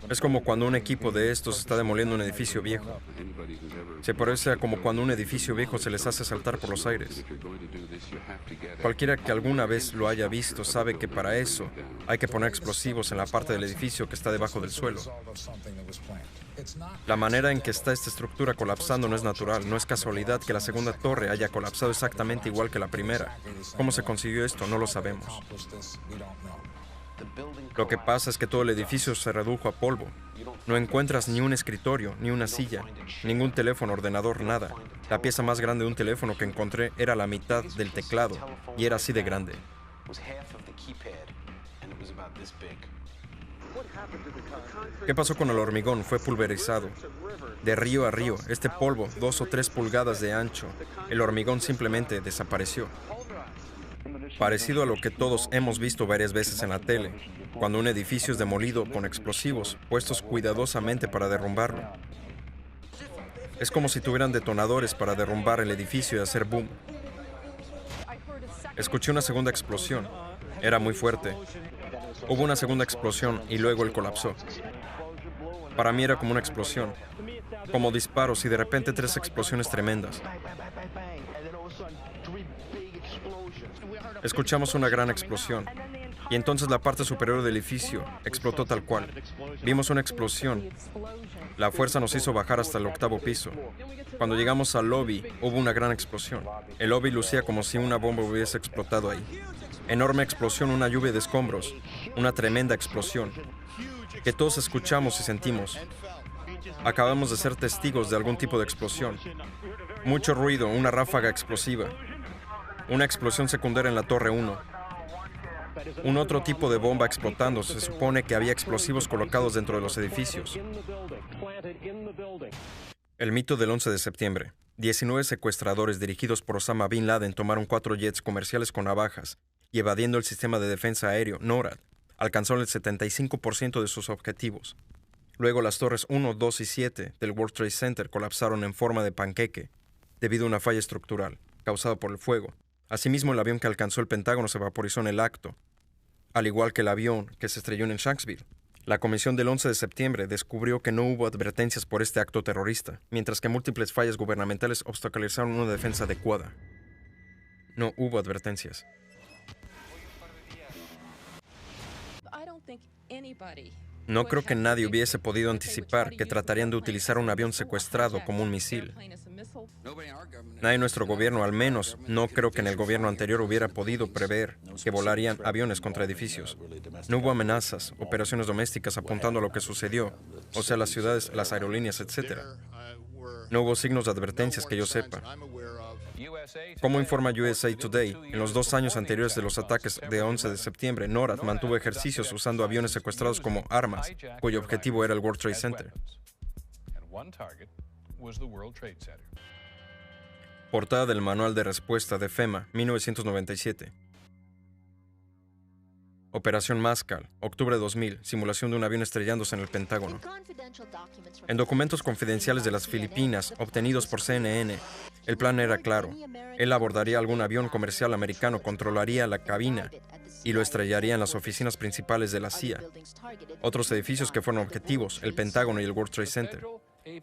Es como cuando un equipo de estos está demoliendo un edificio viejo. Se parece a como cuando un edificio viejo se les hace saltar por los aires. Cualquiera que alguna vez lo haya visto sabe que para eso hay que poner explosivos en la parte del edificio que está debajo del suelo. La manera en que está esta estructura colapsando no es natural, no es casualidad que la segunda torre haya colapsado exactamente igual que la primera. ¿Cómo se consiguió esto? No lo sabemos. Lo que pasa es que todo el edificio se redujo a polvo. No encuentras ni un escritorio, ni una silla, ningún teléfono, ordenador, nada. La pieza más grande de un teléfono que encontré era la mitad del teclado, y era así de grande. ¿Qué pasó con el hormigón? Fue pulverizado. De río a río, este polvo, 2 o 3 pulgadas de ancho, el hormigón simplemente desapareció. Parecido a lo que todos hemos visto varias veces en la tele, cuando un edificio es demolido con explosivos puestos cuidadosamente para derrumbarlo. Es como si tuvieran detonadores para derrumbar el edificio y hacer boom. Escuché una segunda explosión. Era muy fuerte. Hubo una segunda explosión y luego él colapsó. Para mí era como una explosión, como disparos y de repente 3 explosiones tremendas. Escuchamos una gran explosión y entonces la parte superior del edificio explotó tal cual. Vimos una explosión. La fuerza nos hizo bajar hasta el 8º piso. Cuando llegamos al lobby, hubo una gran explosión. El lobby lucía como si una bomba hubiese explotado ahí. Enorme explosión, una lluvia de escombros, una tremenda explosión, que todos escuchamos y sentimos. Acabamos de ser testigos de algún tipo de explosión. Mucho ruido, una ráfaga explosiva. Una explosión secundaria en la Torre 1. Un otro tipo de bomba explotando. Se supone que había explosivos colocados dentro de los edificios. El mito del 11 de septiembre. 19 secuestradores dirigidos por Osama Bin Laden tomaron 4 jets comerciales con navajas y evadiendo el sistema de defensa aéreo, NORAD, alcanzaron el 75% de sus objetivos. Luego las torres 1, 2 y 7 del World Trade Center colapsaron en forma de panqueque debido a una falla estructural causada por el fuego. Asimismo, el avión que alcanzó el Pentágono se vaporizó en el acto, al igual que el avión que se estrelló en Shanksville. La comisión del 11 de septiembre descubrió que no hubo advertencias por este acto terrorista, mientras que múltiples fallas gubernamentales obstaculizaron una defensa adecuada. No hubo advertencias. No creo que nadie hubiese podido anticipar que tratarían de utilizar un avión secuestrado como un misil. Nadie en nuestro gobierno, al menos, no creo que en el gobierno anterior hubiera podido prever que volarían aviones contra edificios. No hubo amenazas, operaciones domésticas apuntando a lo que sucedió, o sea, las ciudades, las aerolíneas, etc. No hubo signos de advertencias que yo sepa. Como informa USA Today, en los 2 años anteriores de los ataques de 11 de septiembre, NORAD mantuvo ejercicios usando aviones secuestrados como armas, cuyo objetivo era el World Trade Center. Portada del Manual de Respuesta de FEMA, 1997. Operación Mascal, octubre de 2000, simulación de un avión estrellándose en el Pentágono. En documentos confidenciales de las Filipinas, obtenidos por CNN, el plan era claro. Él abordaría algún avión comercial americano, controlaría la cabina y lo estrellaría en las oficinas principales de la CIA. Otros edificios que fueron objetivos, el Pentágono y el World Trade Center.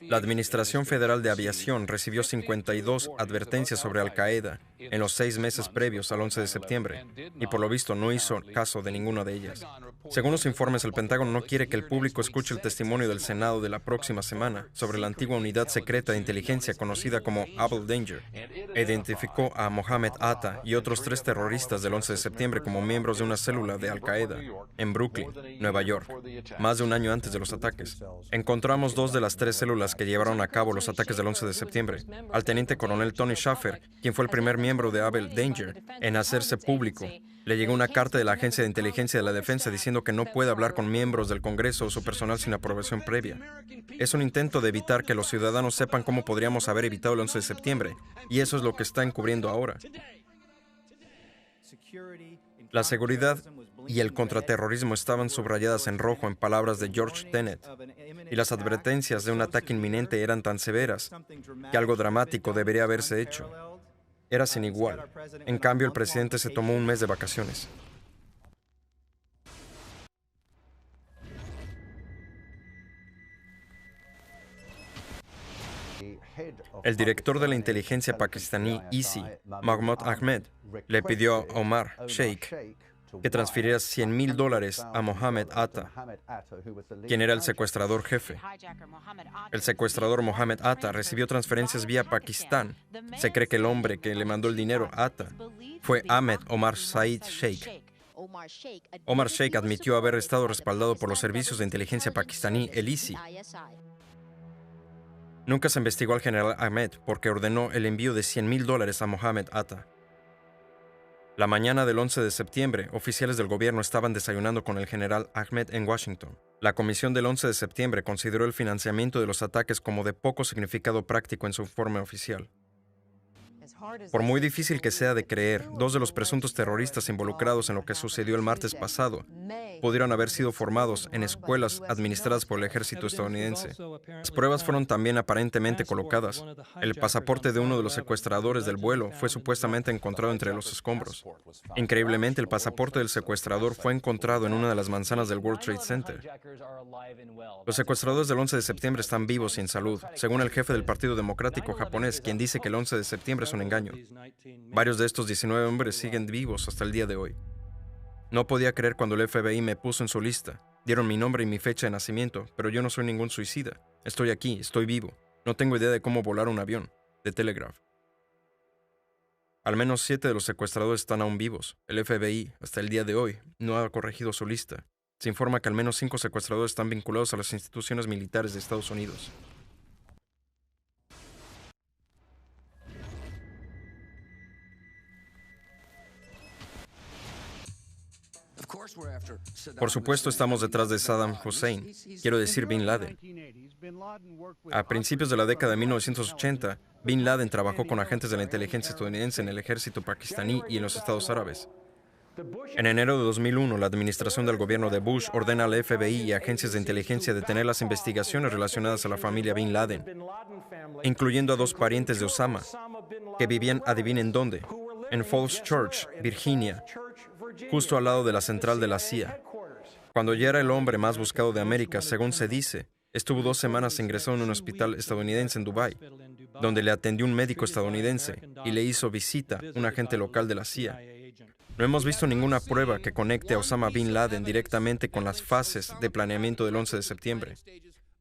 La Administración Federal de Aviación recibió 52 advertencias sobre Al-Qaeda en los 6 meses previos al 11 de septiembre, y por lo visto no hizo caso de ninguna de ellas. Según los informes, el Pentágono no quiere que el público escuche el testimonio del Senado de la próxima semana sobre la antigua unidad secreta de inteligencia conocida como Able Danger. Identificó a Mohammed Atta y otros 3 terroristas del 11 de septiembre como miembros de una célula de Al-Qaeda en Brooklyn, Nueva York, más de un año antes de los ataques. Encontramos 2 de las 3 células que llevaron a cabo los ataques del 11 de septiembre. Al teniente coronel Tony Shaffer, quien fue el primer miembro de Able Danger en hacerse público, le llegó una carta de la Agencia de Inteligencia de la Defensa diciendo que no puede hablar con miembros del Congreso o su personal sin aprobación previa. Es un intento de evitar que los ciudadanos sepan cómo podríamos haber evitado el 11 de septiembre, y eso es lo que está encubriendo ahora. La seguridad y el contraterrorismo estaban subrayadas en rojo en palabras de George Tenet, y las advertencias de un ataque inminente eran tan severas que algo dramático debería haberse hecho. Era sin igual. En cambio, el presidente se tomó un mes de vacaciones. El director de la inteligencia pakistaní ISI, Mahmoud Ahmed, le pidió a Omar Sheikh que transfiriera $100,000 a Mohammed Atta, quien era el secuestrador jefe. El secuestrador Mohammed Atta recibió transferencias vía Pakistán. Se cree que el hombre que le mandó el dinero a Atta fue Ahmed Omar Said Sheikh. Omar Sheikh admitió haber estado respaldado por los servicios de inteligencia pakistaní, el ISI. Nunca se investigó al general Ahmed porque ordenó el envío de $100,000 a Mohammed Atta. La mañana del 11 de septiembre, oficiales del gobierno estaban desayunando con el general Ahmed en Washington. La comisión del 11 de septiembre consideró el financiamiento de los ataques como de poco significado práctico en su informe oficial. Por muy difícil que sea de creer, 2 de los presuntos terroristas involucrados en lo que sucedió el martes pasado pudieron haber sido formados en escuelas administradas por el ejército estadounidense. Las pruebas fueron también aparentemente colocadas. El pasaporte de uno de los secuestradores del vuelo fue supuestamente encontrado entre los escombros. Increíblemente, el pasaporte del secuestrador fue encontrado en una de las manzanas del World Trade Center. Los secuestradores del 11 de septiembre están vivos y en salud, según el jefe del Partido Democrático japonés, quien dice que el 11 de septiembre es un engaño. Varios de estos 19 hombres siguen vivos hasta el día de hoy. No podía creer cuando el FBI me puso en su lista. Dieron mi nombre y mi fecha de nacimiento, pero yo no soy ningún suicida. Estoy aquí, estoy vivo. No tengo idea de cómo volar un avión. The Telegraph. Al menos 7 de los secuestradores están aún vivos. El FBI, hasta el día de hoy, no ha corregido su lista. Se informa que al menos 5 secuestradores están vinculados a las instituciones militares de Estados Unidos. Por supuesto, estamos detrás de Saddam Hussein, quiero decir Bin Laden. A principios de la década de 1980, Bin Laden trabajó con agentes de la inteligencia estadounidense en el ejército pakistaní y en los Estados Árabes. En enero de 2001, la administración del gobierno de Bush ordena al FBI y agencias de inteligencia detener las investigaciones relacionadas a la familia Bin Laden, incluyendo a 2 parientes de Osama, que vivían, adivinen dónde, en Falls Church, Virginia, justo al lado de la central de la CIA. Cuando ya era el hombre más buscado de América, según se dice, estuvo 2 semanas ingresado en un hospital estadounidense en Dubái, donde le atendió un médico estadounidense y le hizo visita un agente local de la CIA. No hemos visto ninguna prueba que conecte a Osama Bin Laden directamente con las fases de planeamiento del 11 de septiembre.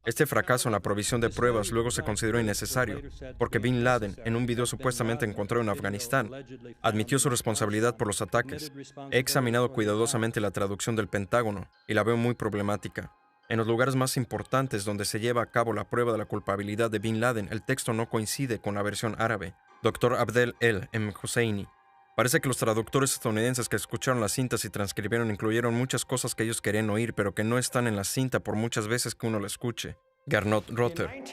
Este fracaso en la provisión de pruebas luego se consideró innecesario, porque Bin Laden, en un video supuestamente encontrado en Afganistán, admitió su responsabilidad por los ataques. He examinado cuidadosamente la traducción del Pentágono y la veo muy problemática. En los lugares más importantes donde se lleva a cabo la prueba de la culpabilidad de Bin Laden, el texto no coincide con la versión árabe. Dr. Abdel El M. Husseini. Parece que los traductores estadounidenses que escucharon las cintas y transcribieron incluyeron muchas cosas que ellos querían oír, pero que no están en la cinta por muchas veces que uno la escuche. Gernot Rother.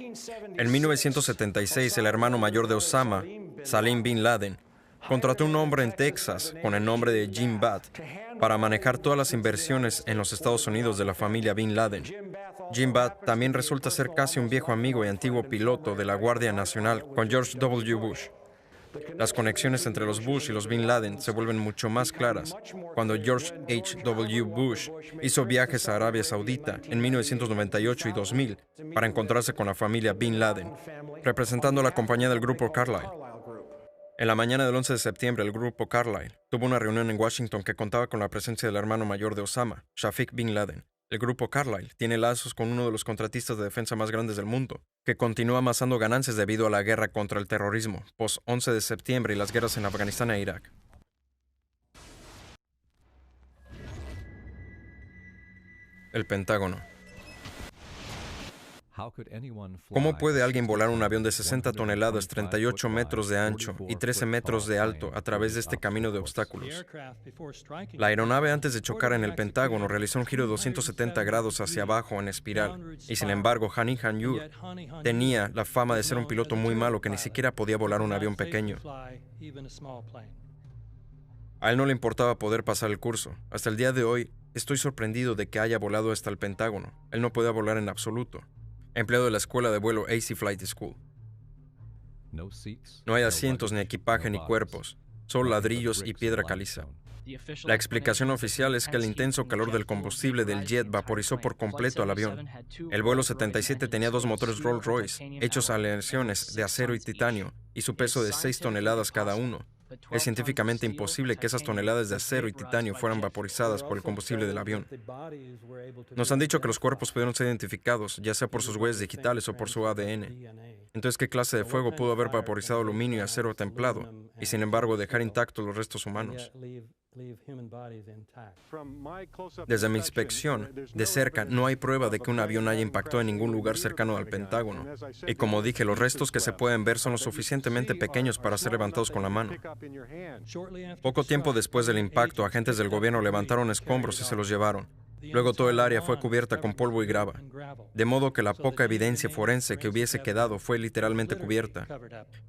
En 1976, el hermano mayor de Osama, Salim Bin Laden, contrató un hombre en Texas con el nombre de Jim Bath para manejar todas las inversiones en los Estados Unidos de la familia Bin Laden. Jim Bath también resulta ser casi un viejo amigo y antiguo piloto de la Guardia Nacional con George W. Bush. Las conexiones entre los Bush y los Bin Laden se vuelven mucho más claras cuando George H. W. Bush hizo viajes a Arabia Saudita en 1998 y 2000 para encontrarse con la familia Bin Laden, representando a la compañía del grupo Carlyle. En la mañana del 11 de septiembre, el grupo Carlyle tuvo una reunión en Washington que contaba con la presencia del hermano mayor de Osama, Shafiq Bin Laden. El grupo Carlyle tiene lazos con uno de los contratistas de defensa más grandes del mundo, que continúa amasando ganancias debido a la guerra contra el terrorismo, post-11 de septiembre y las guerras en Afganistán e Irak. El Pentágono. ¿Cómo puede alguien volar un avión de 60 toneladas, 38 metros de ancho y 13 metros de alto a través de este camino de obstáculos? La aeronave, antes de chocar en el Pentágono, realizó un giro de 270 grados hacia abajo en espiral, y sin embargo, Hani Hanjour tenía la fama de ser un piloto muy malo que ni siquiera podía volar un avión pequeño. A él no le importaba poder pasar el curso. Hasta el día de hoy, estoy sorprendido de que haya volado hasta el Pentágono. Él no podía volar en absoluto. Empleado de la escuela de vuelo AC Flight School. No hay asientos, ni equipaje, ni cuerpos, solo ladrillos y piedra caliza. La explicación oficial es que el intenso calor del combustible del jet vaporizó por completo al avión. El vuelo 77 tenía dos motores Rolls-Royce, hechos a aleaciones de acero y titanio, y su peso de 6 toneladas cada uno. Es científicamente imposible que esas toneladas de acero y titanio fueran vaporizadas por el combustible del avión. Nos han dicho que los cuerpos pudieron ser identificados, ya sea por sus huellas digitales o por su ADN. Entonces, ¿qué clase de fuego pudo haber vaporizado aluminio y acero templado, y sin embargo dejar intactos los restos humanos? Desde mi inspección de cerca, no hay prueba de que un avión haya impactado en ningún lugar cercano al Pentágono. Y como dije, los restos que se pueden ver son lo suficientemente pequeños para ser levantados con la mano. Poco tiempo después del impacto, agentes del gobierno levantaron escombros y se los llevaron. Luego todo el área fue cubierta con polvo y grava, de modo que la poca evidencia forense que hubiese quedado fue literalmente cubierta.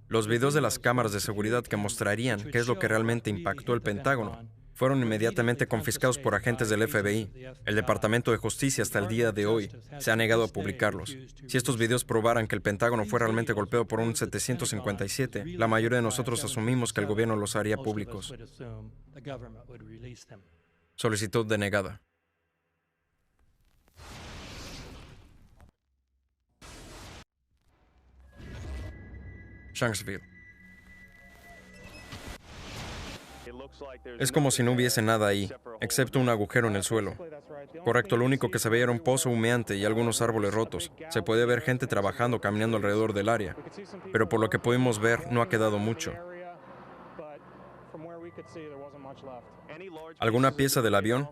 Los videos de las cámaras de seguridad que mostrarían qué es lo que realmente impactó el Pentágono fueron inmediatamente confiscados por agentes del FBI. El Departamento de Justicia hasta el día de hoy se ha negado a publicarlos. Si estos videos probaran que el Pentágono fue realmente golpeado por un 757, la mayoría de nosotros asumimos que el gobierno los haría públicos. Solicitud denegada. Shanksville. Es como si no hubiese nada ahí, excepto un agujero en el suelo. Correcto, lo único que se veía era un pozo humeante y algunos árboles rotos. Se puede ver gente trabajando, caminando alrededor del área. Pero por lo que pudimos ver, no ha quedado mucho. ¿Alguna pieza del avión?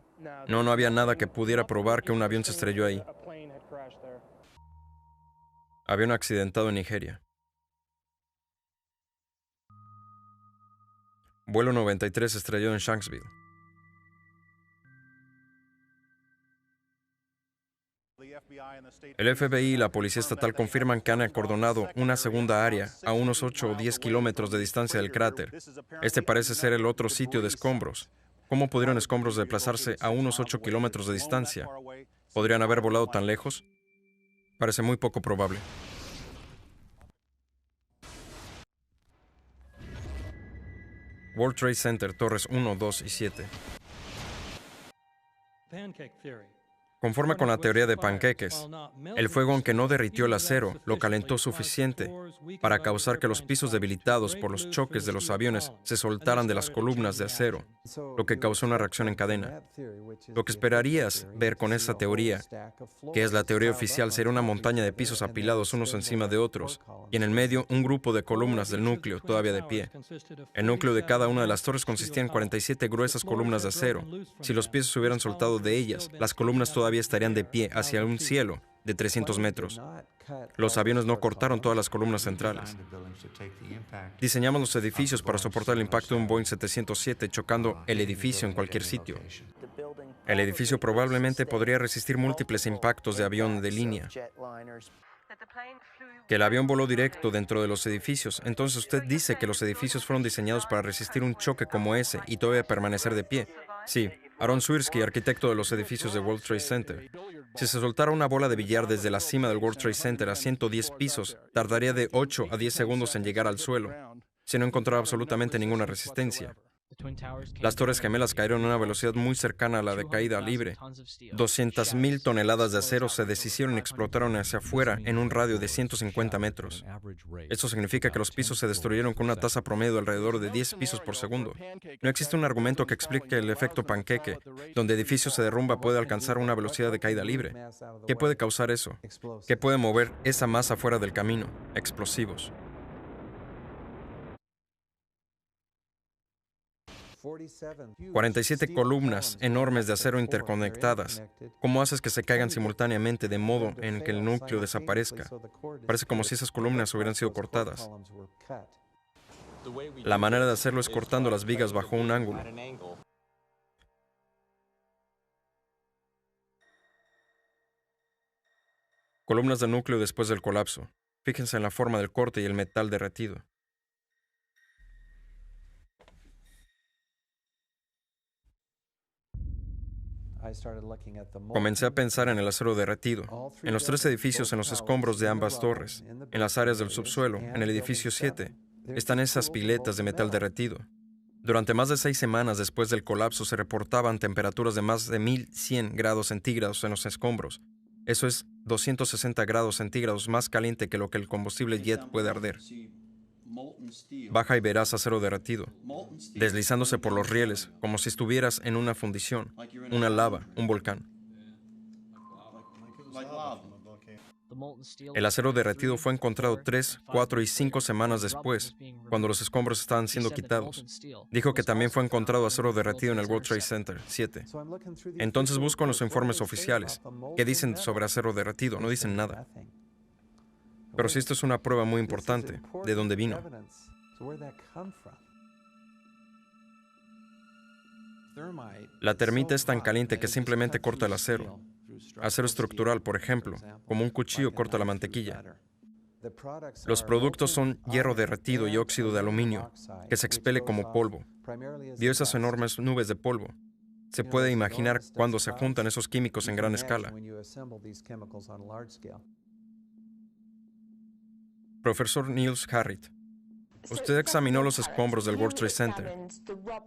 No había nada que pudiera probar que un avión se estrelló ahí. Avión accidentado en Nigeria. Vuelo 93 estrelló en Shanksville. El FBI y la Policía Estatal confirman que han acordonado una segunda área a unos 8 o 10 kilómetros de distancia del cráter. Este parece ser el otro sitio de escombros. ¿Cómo pudieron escombros desplazarse a unos 8 kilómetros de distancia? ¿Podrían haber volado tan lejos? Parece muy poco probable. World Trade Center, Torres 1, 2 y 7. Conforme con la teoría de panqueques, el fuego, aunque no derritió el acero, lo calentó suficiente para causar que los pisos debilitados por los choques de los aviones se soltaran de las columnas de acero, lo que causó una reacción en cadena. Lo que esperarías ver con esa teoría, que es la teoría oficial, sería una montaña de pisos apilados unos encima de otros, y en el medio un grupo de columnas del núcleo todavía de pie. El núcleo de cada una de las torres consistía en 47 gruesas columnas de acero. Si los pisos se hubieran soltado de ellas, las columnas todavía estarían de pie hacia un cielo de 300 metros. Los aviones no cortaron todas las columnas centrales. Diseñamos los edificios para soportar el impacto de un Boeing 707 chocando el edificio en cualquier sitio. El edificio probablemente podría resistir múltiples impactos de avión de línea. Que el avión voló directo dentro de los edificios. Entonces usted dice que los edificios fueron diseñados para resistir un choque como ese y todavía permanecer de pie. Sí, Aaron Swirsky, arquitecto de los edificios de World Trade Center. Si se soltara una bola de billar desde la cima del World Trade Center a 110 pisos, tardaría de 8 a 10 segundos en llegar al suelo, si no encontrara absolutamente ninguna resistencia. Las Torres Gemelas cayeron a una velocidad muy cercana a la de caída libre. 200,000 toneladas de acero se deshicieron y explotaron hacia afuera en un radio de 150 metros. Esto significa que los pisos se destruyeron con una tasa promedio de alrededor de 10 pisos por segundo. No existe un argumento que explique el efecto panqueque, donde edificio se derrumba puede alcanzar una velocidad de caída libre. ¿Qué puede causar eso? ¿Qué puede mover esa masa fuera del camino? Explosivos. 47 columnas enormes de acero interconectadas. ¿Cómo haces que se caigan simultáneamente de modo en que el núcleo desaparezca? Parece como si esas columnas hubieran sido cortadas. La manera de hacerlo es cortando las vigas bajo un ángulo. Columnas del núcleo después del colapso. Fíjense en la forma del corte y el metal derretido. Comencé a pensar en el acero derretido, en los 3 edificios en los escombros de ambas torres, en las áreas del subsuelo, en el edificio 7. Están esas piletas de metal derretido. Durante más de 6 semanas después del colapso se reportaban temperaturas de más de 1100 grados centígrados en los escombros. Eso es 260 grados centígrados más caliente que lo que el combustible jet puede arder. Baja y verás acero derretido, deslizándose por los rieles, como si estuvieras en una fundición, una lava, un volcán. El acero derretido fue encontrado 3, 4 y 5 semanas después, cuando los escombros estaban siendo quitados. Dijo que también fue encontrado acero derretido en el World Trade Center 7. Entonces busco en los informes oficiales. ¿Qué dicen sobre acero derretido? No dicen nada. Pero si esto es una prueba muy importante, ¿de dónde vino? La termita es tan caliente que simplemente corta el acero. Acero estructural, por ejemplo, como un cuchillo corta la mantequilla. Los productos son hierro derretido y óxido de aluminio, que se expele como polvo. Vio esas enormes nubes de polvo. Se puede imaginar cuando se juntan esos químicos en gran escala. Profesor Niels Harrit, usted examinó los escombros del World Trade Center.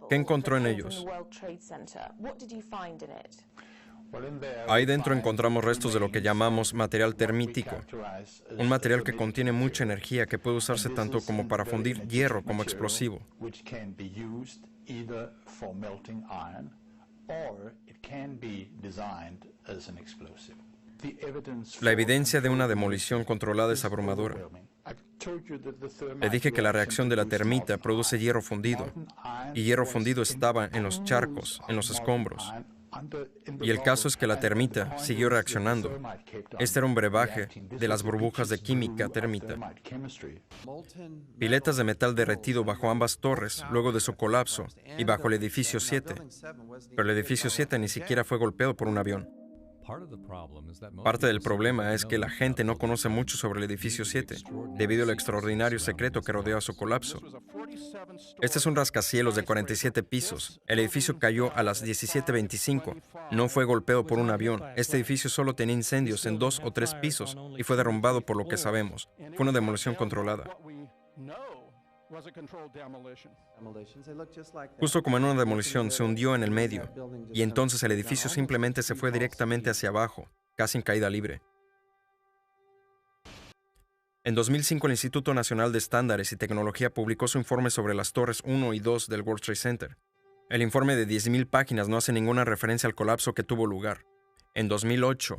¿Qué encontró en ellos? Ahí dentro encontramos restos de lo que llamamos material termítico, un material que contiene mucha energía que puede usarse tanto como para fundir hierro como explosivo. La evidencia de una demolición controlada es abrumadora. Le dije que la reacción de la termita produce hierro fundido, y hierro fundido estaba en los charcos, en los escombros. Y el caso es que la termita siguió reaccionando. Este era un brebaje de las burbujas de química térmica. Piletas de metal derretido bajo ambas torres, luego de su colapso, y bajo el edificio 7. Pero el edificio 7 ni siquiera fue golpeado por un avión. Parte del problema es que la gente no conoce mucho sobre el edificio 7, debido al extraordinario secreto que rodeó a su colapso. Este es un rascacielos de 47 pisos. El edificio cayó a las 17:25. No fue golpeado por un avión. Este edificio solo tenía incendios en 2 o 3 pisos y fue derrumbado por lo que sabemos. Fue una demolición controlada. Justo como en una demolición, se hundió en el medio, y entonces el edificio simplemente se fue directamente hacia abajo, casi en caída libre. En 2005, el Instituto Nacional de Estándares y Tecnología publicó su informe sobre las torres 1 y 2 del World Trade Center. El informe de 10,000 páginas no hace ninguna referencia al colapso que tuvo lugar. En 2008,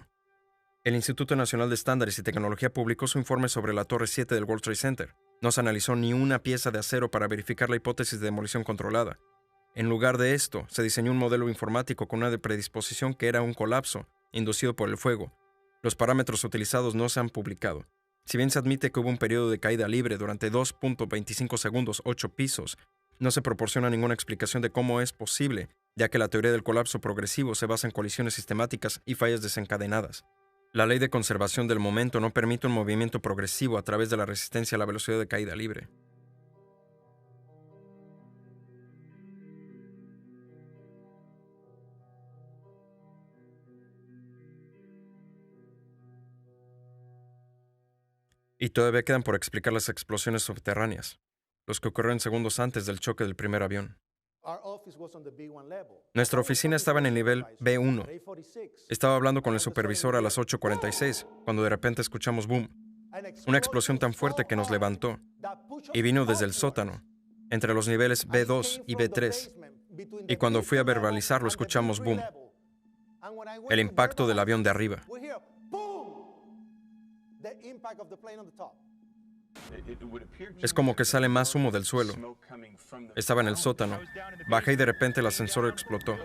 el Instituto Nacional de Estándares y Tecnología publicó su informe sobre la torre 7 del World Trade Center. No se analizó ni una pieza de acero para verificar la hipótesis de demolición controlada. En lugar de esto, se diseñó un modelo informático con una predisposición que era un colapso inducido por el fuego. Los parámetros utilizados no se han publicado. Si bien se admite que hubo un periodo de caída libre durante 2.25 segundos, 8 pisos, no se proporciona ninguna explicación de cómo es posible ya que la teoría del colapso progresivo se basa en colisiones sistemáticas y fallas desencadenadas. La ley de conservación del momento no permite un movimiento progresivo a través de la resistencia a la velocidad de caída libre. Y todavía quedan por explicar las explosiones subterráneas, los que ocurrieron segundos antes del choque del primer avión. Nuestra oficina estaba en el nivel B1. Estaba hablando con el supervisor a las 8:46, cuando de repente escuchamos boom, una explosión tan fuerte que nos levantó, y vino desde el sótano, entre los niveles B2 y B3. Y cuando fui a verbalizarlo, escuchamos boom, el impacto del avión de arriba. Es como que sale más humo del suelo. Estaba en el sótano. Bajé y de repente el ascensor explotó.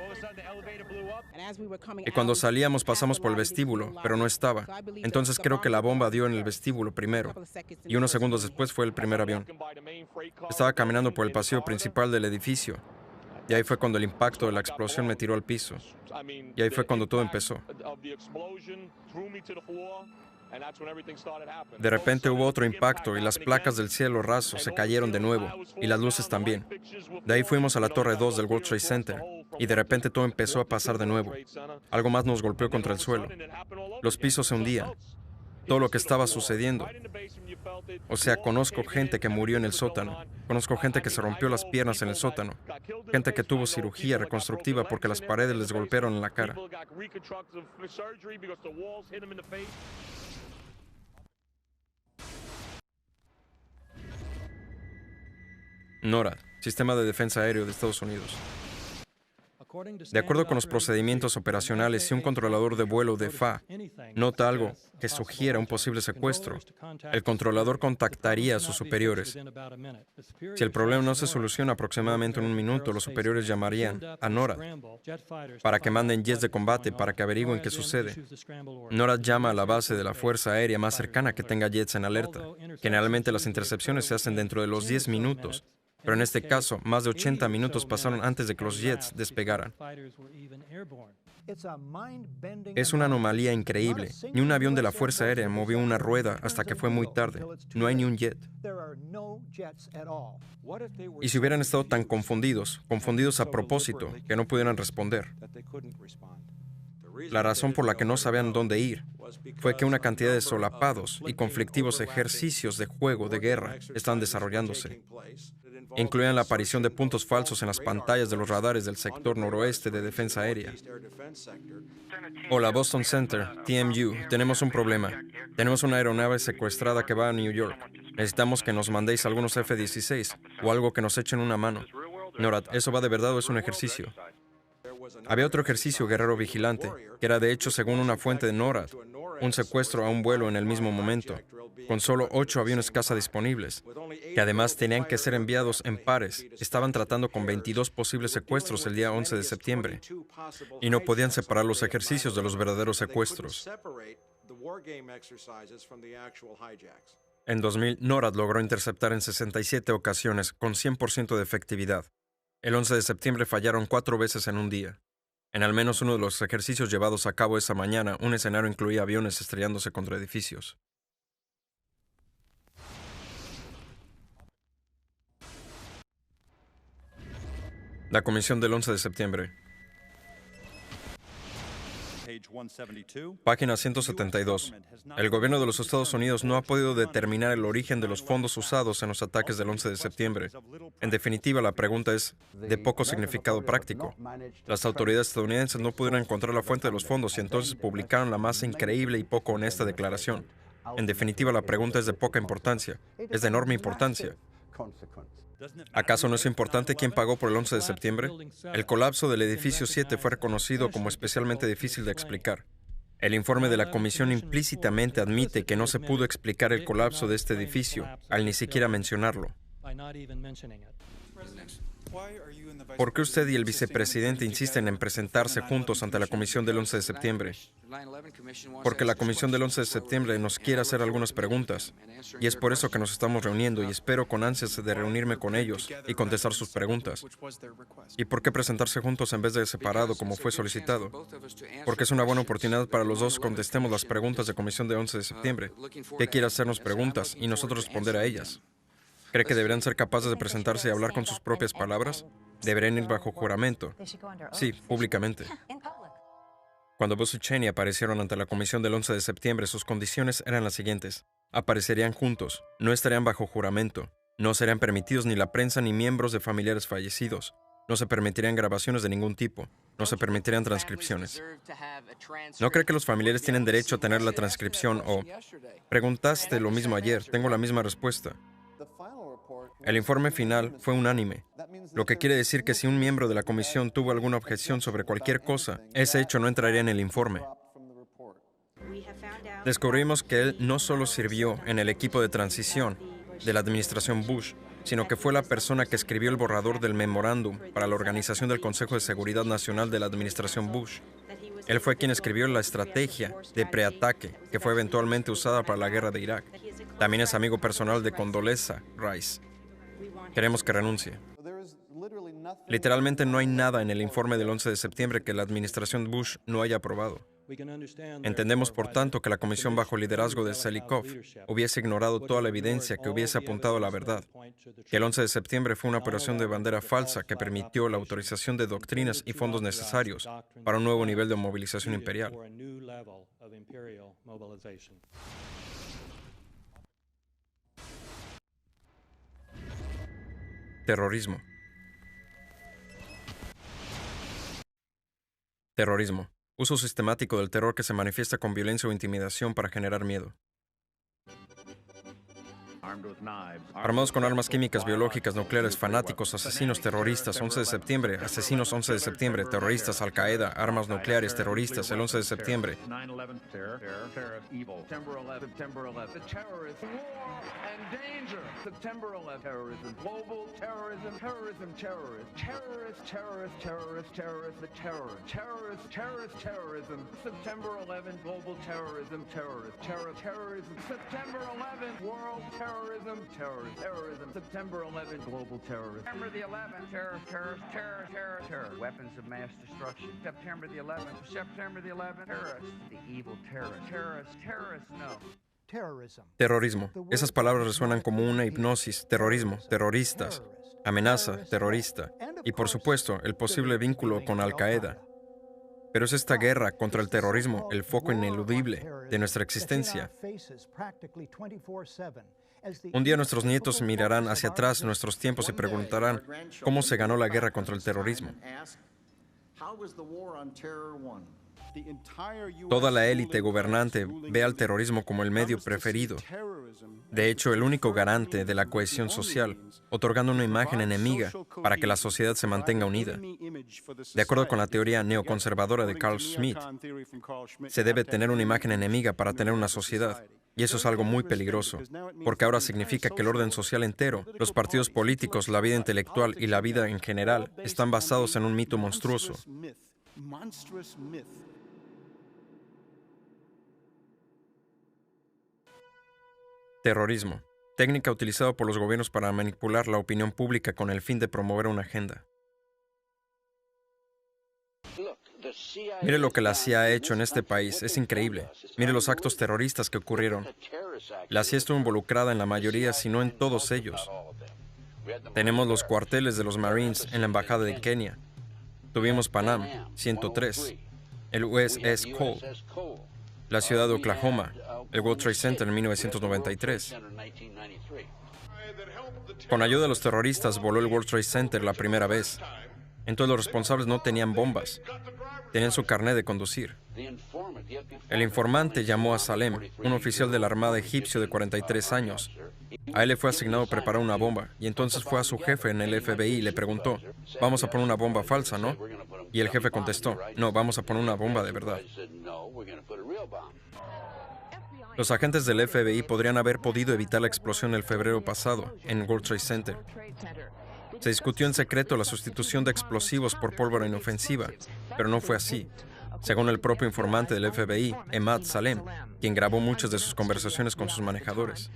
Y cuando salíamos pasamos por el vestíbulo, pero no estaba. Entonces creo que la bomba dio en el vestíbulo primero. Y unos segundos después fue el primer avión. Estaba caminando por el pasillo principal del edificio. Y ahí fue cuando el impacto de la explosión me tiró al piso. Y ahí fue cuando todo empezó. De repente hubo otro impacto y las placas del cielo raso se cayeron de nuevo, y las luces también. De ahí fuimos a la torre 2 del World Trade Center, y de repente todo empezó a pasar de nuevo. Algo más nos golpeó contra el suelo. Los pisos se hundían. Todo lo que estaba sucediendo. O sea, conozco gente que murió en el sótano. Conozco gente que se rompió las piernas en el sótano. Gente que tuvo cirugía reconstructiva porque las paredes les golpearon en la cara. NORAD, Sistema de Defensa Aéreo de Estados Unidos. De acuerdo con los procedimientos operacionales, si un controlador de vuelo de FAA nota algo que sugiera un posible secuestro, el controlador contactaría a sus superiores. Si el problema no se soluciona aproximadamente en un minuto, los superiores llamarían a NORAD para que manden jets de combate para que averigüen qué sucede. NORAD llama a la base de la Fuerza Aérea más cercana que tenga jets en alerta. Generalmente las intercepciones se hacen dentro de los 10 minutos. Pero en este caso, más de 80 minutos pasaron antes de que los jets despegaran. Es una anomalía increíble. Ni un avión de la Fuerza Aérea movió una rueda hasta que fue muy tarde. No hay ni un jet. ¿Y si hubieran estado tan confundidos a propósito, que no pudieran responder? La razón por la que no sabían dónde ir fue que una cantidad de solapados y conflictivos ejercicios de juego de guerra estaban desarrollándose. Incluían la aparición de puntos falsos en las pantallas de los radares del sector noroeste de defensa aérea. Hola, Boston Center, TMU, tenemos un problema. Tenemos una aeronave secuestrada que va a New York. Necesitamos que nos mandéis algunos F-16 o algo que nos echen una mano. NORAD, ¿eso va de verdad o es un ejercicio? Había otro ejercicio guerrero vigilante, que era de hecho, según una fuente de NORAD, un secuestro a un vuelo en el mismo momento, con solo 8 aviones caza disponibles, que además tenían que ser enviados en pares. Estaban tratando con 22 posibles secuestros el día 11 de septiembre, y no podían separar los ejercicios de los verdaderos secuestros. En 2000, NORAD logró interceptar en 67 ocasiones, con 100% de efectividad. El 11 de septiembre fallaron 4 veces en un día. En al menos uno de los ejercicios llevados a cabo esa mañana, un escenario incluía aviones estrellándose contra edificios. La comisión del 11 de septiembre. Página 172. El gobierno de los Estados Unidos no ha podido determinar el origen de los fondos usados en los ataques del 11 de septiembre. En definitiva, la pregunta es de poco significado práctico. Las autoridades estadounidenses no pudieron encontrar la fuente de los fondos y entonces publicaron la más increíble y poco honesta declaración. En definitiva, la pregunta es de poca importancia. Es de enorme importancia. ¿Acaso no es importante quién pagó por el 11 de septiembre? El colapso del edificio 7 fue reconocido como especialmente difícil de explicar. El informe de la comisión implícitamente admite que no se pudo explicar el colapso de este edificio, al ni siquiera mencionarlo. ¿Por qué usted y el vicepresidente insisten en presentarse juntos ante la comisión del 11 de septiembre? Porque la comisión del 11 de septiembre nos quiere hacer algunas preguntas, y es por eso que nos estamos reuniendo, y espero con ansias de reunirme con ellos y contestar sus preguntas. ¿Y por qué presentarse juntos en vez de separado, como fue solicitado? Porque es una buena oportunidad para los dos contestemos las preguntas de comisión del 11 de septiembre. ¿Qué quiere hacernos preguntas y nosotros responder a ellas? ¿Cree que deberían ser capaces de presentarse y hablar con sus propias palabras? ¿Deberían ir bajo juramento? Sí, públicamente. Cuando Bush y Cheney aparecieron ante la comisión del 11 de septiembre, sus condiciones eran las siguientes. Aparecerían juntos, no estarían bajo juramento, no serían permitidos ni la prensa ni miembros de familiares fallecidos, no se permitirían grabaciones de ningún tipo, no se permitirían transcripciones. ¿No cree que los familiares tienen derecho a tener la transcripción o preguntaste lo mismo ayer, tengo la misma respuesta? El informe final fue unánime, lo que quiere decir que si un miembro de la comisión tuvo alguna objeción sobre cualquier cosa, ese hecho no entraría en el informe. Descubrimos que él no solo sirvió en el equipo de transición de la administración Bush, sino que fue la persona que escribió el borrador del memorándum para la organización del Consejo de Seguridad Nacional de la administración Bush. Él fue quien escribió la estrategia de preataque, que fue eventualmente usada para la guerra de Irak. También es amigo personal de Condoleezza Rice. Queremos que renuncie. Literalmente no hay nada en el informe del 11 de septiembre que la administración Bush no haya aprobado. Entendemos, por tanto, que la comisión bajo el liderazgo de Zelikow hubiese ignorado toda la evidencia que hubiese apuntado a la verdad, que el 11 de septiembre fue una operación de bandera falsa que permitió la autorización de doctrinas y fondos necesarios para un nuevo nivel de movilización imperial. Terrorismo. Terrorismo. Uso sistemático del terror que se manifiesta con violencia o intimidación para generar miedo. Armados con armas químicas, biológicas, nucleares, fanáticos, asesinos, terroristas, 11 de septiembre, asesinos 11 de septiembre, terroristas, Al-Qaeda, armas nucleares, terroristas, el 11 de septiembre. September 11, global terrorism. September the 11th, terror. Weapons of mass destruction. September the 11th, terrorists. The evil terrorists, no. Terrorismo. Esas palabras resuenan como una hipnosis. Terrorismo, terroristas, amenaza, terrorista. Y por supuesto, el posible vínculo con Al-Qaeda. Pero es esta guerra contra el terrorismo el foco ineludible de nuestra existencia. Un día nuestros nietos mirarán hacia atrás nuestros tiempos y preguntarán cómo se ganó la guerra contra el terrorismo. Toda la élite gobernante ve al terrorismo como el medio preferido. De hecho, el único garante de la cohesión social, otorgando una imagen enemiga para que la sociedad se mantenga unida. De acuerdo con la teoría neoconservadora de Carl Schmitt, se debe tener una imagen enemiga para tener una sociedad. Y eso es algo muy peligroso, porque ahora significa que el orden social entero, los partidos políticos, la vida intelectual y la vida en general están basados en un mito monstruoso. Terrorismo. Técnica utilizada por los gobiernos para manipular la opinión pública con el fin de promover una agenda. Mire lo que la CIA ha hecho en este país, es increíble. Mire los actos terroristas que ocurrieron. La CIA estuvo involucrada en la mayoría, si no en todos ellos. Tenemos los cuarteles de los Marines en la Embajada de Kenia. Tuvimos Panam, 103, el USS Cole, la ciudad de Oklahoma, el World Trade Center en 1993. Con ayuda de los terroristas voló el World Trade Center la primera vez. Entonces los responsables no tenían bombas. Tenían su carnet de conducir. El informante llamó a Salem, un oficial de la Armada egipcio de 43 años. A él le fue asignado preparar una bomba, y entonces fue a su jefe en el FBI y le preguntó, «Vamos a poner una bomba falsa, ¿no?» Y el jefe contestó, «No, vamos a poner una bomba de verdad». Los agentes del FBI podrían haber podido evitar la explosión el febrero pasado en World Trade Center. Se discutió en secreto la sustitución de explosivos por pólvora inofensiva, pero no fue así. Según el propio informante del FBI, Emad Salem, quien grabó muchas de sus conversaciones con sus manejadores.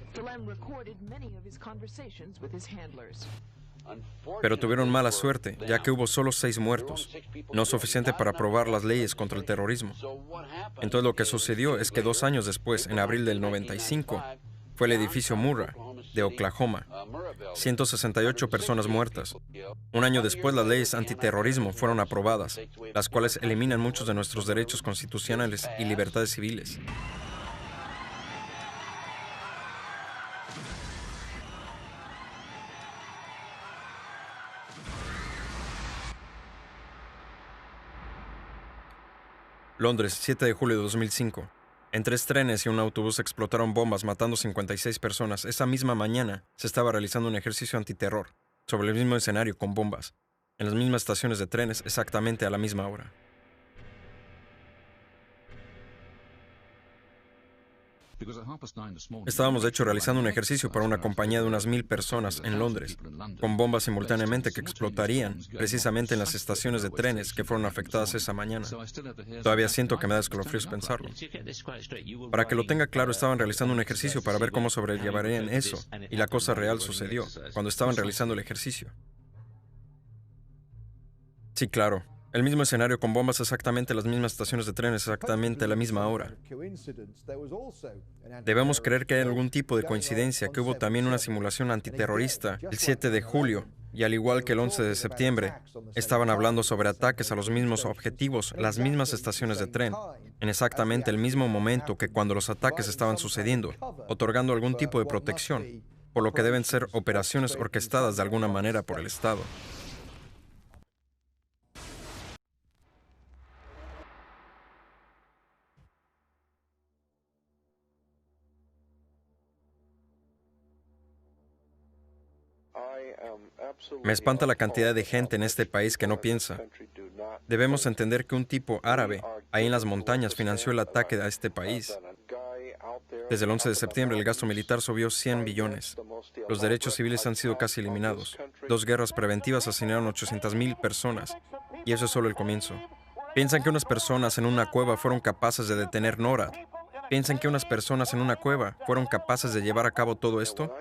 Pero tuvieron mala suerte, ya que hubo solo 6 muertos, no suficiente para aprobar las leyes contra el terrorismo. Entonces lo que sucedió es que 2 años después, en abril del 95, fue el edificio Murrah, de Oklahoma. 168 personas muertas. Un año después, las leyes antiterrorismo fueron aprobadas, las cuales eliminan muchos de nuestros derechos constitucionales y libertades civiles. Londres, 7 de julio de 2005. En 3 trenes y un autobús explotaron bombas matando 56 personas. Esa misma mañana se estaba realizando un ejercicio antiterror, sobre el mismo escenario con bombas, en las mismas estaciones de trenes exactamente a la misma hora. Estábamos de hecho realizando un ejercicio para una compañía de unas 1000 personas en Londres, con bombas simultáneamente que explotarían precisamente en las estaciones de trenes que fueron afectadas esa mañana. Todavía siento que me da escalofríos pensarlo. Para que lo tenga claro, estaban realizando un ejercicio para ver cómo sobrellevarían eso, y la cosa real sucedió cuando estaban realizando el ejercicio. Sí, claro. El mismo escenario con bombas exactamente las mismas estaciones de trenes exactamente a la misma hora. Debemos creer que hay algún tipo de coincidencia, que hubo también una simulación antiterrorista el 7 de julio, y al igual que el 11 de septiembre, estaban hablando sobre ataques a los mismos objetivos, las mismas estaciones de tren, en exactamente el mismo momento que cuando los ataques estaban sucediendo, otorgando algún tipo de protección, por lo que deben ser operaciones orquestadas de alguna manera por el Estado. Me espanta la cantidad de gente en este país que no piensa. Debemos entender que un tipo árabe, ahí en las montañas, financió el ataque a este país. Desde el 11 de septiembre, el gasto militar subió 100 billones. Los derechos civiles han sido casi eliminados. 2 guerras preventivas asesinaron 800,000 personas. Y eso es solo el comienzo. ¿Piensan que unas personas en una cueva fueron capaces de detener NORAD? ¿Piensan que unas personas en una cueva fueron capaces de llevar a cabo todo esto?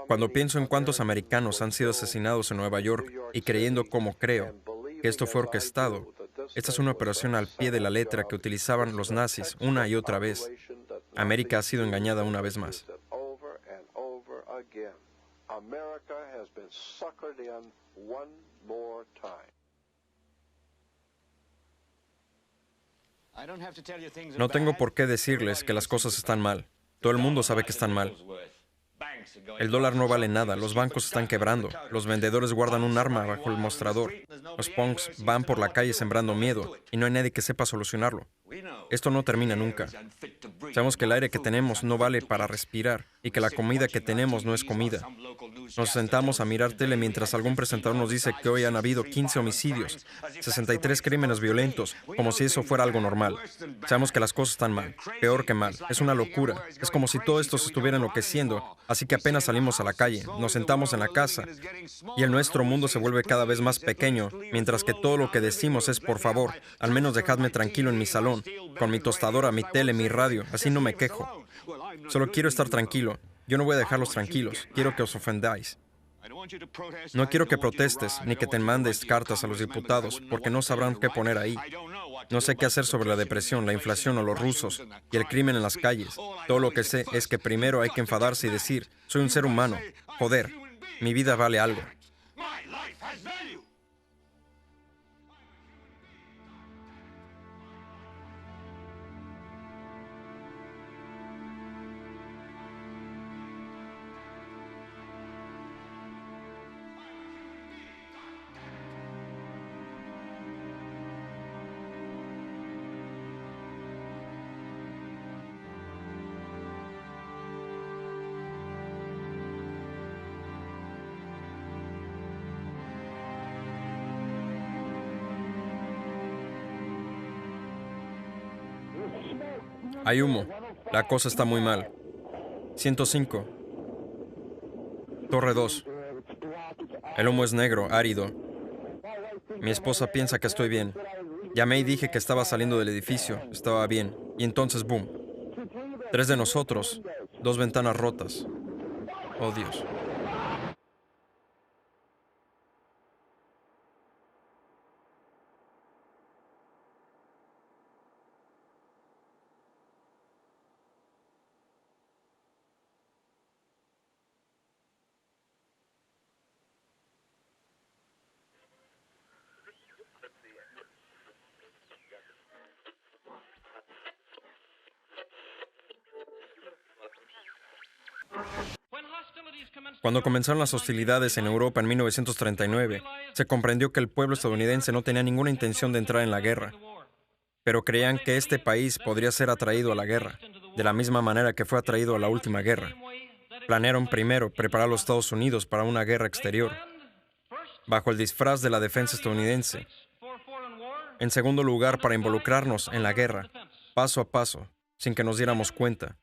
Cuando pienso en cuántos americanos han sido asesinados en Nueva York y creyendo como creo que esto fue orquestado, esta es una operación al pie de la letra que utilizaban los nazis una y otra vez. América ha sido engañada una vez más. No tengo por qué decirles que las cosas están mal. Todo el mundo sabe que están mal. El dólar no vale nada, los bancos están quebrando, los vendedores guardan un arma bajo el mostrador, los punks van por la calle sembrando miedo y no hay nadie que sepa solucionarlo. Esto no termina nunca. Sabemos que el aire que tenemos no vale para respirar y que la comida que tenemos no es comida. Nos sentamos a mirar tele mientras algún presentador nos dice que hoy han habido 15 homicidios, 63 crímenes violentos, como si eso fuera algo normal. Sabemos que las cosas están mal, peor que mal. Es una locura. Es como si todo esto se estuviera enloqueciendo, así que apenas salimos a la calle, nos sentamos en la casa y el nuestro mundo se vuelve cada vez más pequeño, mientras que todo lo que decimos es por favor, al menos dejadme tranquilo en mi salón, con mi tostadora, mi tele, mi radio, así no me quejo. Solo quiero estar tranquilo. Yo no voy a dejarlos tranquilos. Quiero que os ofendáis. No quiero que protestes ni que te mandes cartas a los diputados porque no sabrán qué poner ahí. No sé qué hacer sobre la depresión, la inflación o los rusos y el crimen en las calles. Todo lo que sé es que primero hay que enfadarse y decir, soy un ser humano. Joder, mi vida vale algo. Hay humo. La cosa está muy mal. 105. Torre 2. El humo es negro, árido. Mi esposa piensa que estoy bien. Llamé y dije que estaba saliendo del edificio. Estaba bien. Y entonces, boom. 3 de nosotros. 2 ventanas rotas. Oh, Dios. Cuando comenzaron las hostilidades en Europa en 1939, se comprendió que el pueblo estadounidense no tenía ninguna intención de entrar en la guerra, pero creían que este país podría ser atraído a la guerra, de la misma manera que fue atraído a la última guerra. Planearon primero preparar a los Estados Unidos para una guerra exterior, bajo el disfraz de la defensa estadounidense. En segundo lugar, para involucrarnos en la guerra, paso a paso, sin que nos diéramos cuenta.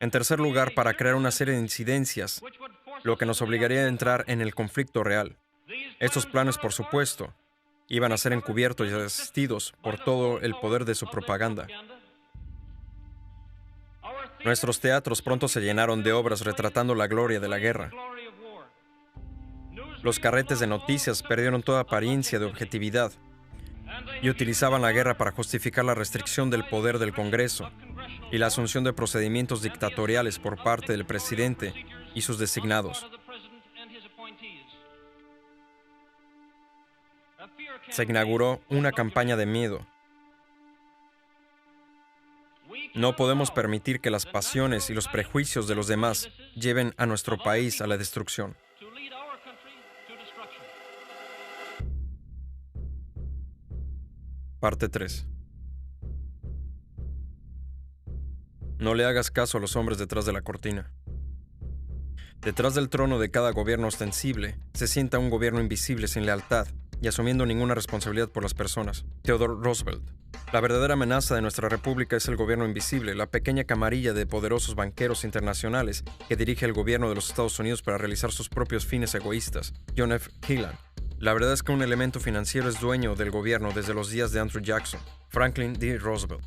En tercer lugar, para crear una serie de incidencias, lo que nos obligaría a entrar en el conflicto real. Estos planes, por supuesto, iban a ser encubiertos y asistidos por todo el poder de su propaganda. Nuestros teatros pronto se llenaron de obras retratando la gloria de la guerra. Los carretes de noticias perdieron toda apariencia de objetividad y utilizaban la guerra para justificar la restricción del poder del Congreso y la asunción de procedimientos dictatoriales por parte del presidente y sus designados. Se inauguró una campaña de miedo. No podemos permitir que las pasiones y los prejuicios de los demás lleven a nuestro país a la destrucción. Parte 3. No le hagas caso a los hombres detrás de la cortina. Detrás del trono de cada gobierno ostensible se sienta un gobierno invisible sin lealtad y asumiendo ninguna responsabilidad por las personas. Theodore Roosevelt. La verdadera amenaza de nuestra república es el gobierno invisible, la pequeña camarilla de poderosos banqueros internacionales que dirige el gobierno de los Estados Unidos para realizar sus propios fines egoístas. John F. Keyland. La verdad es que un elemento financiero es dueño del gobierno desde los días de Andrew Jackson. Franklin D. Roosevelt.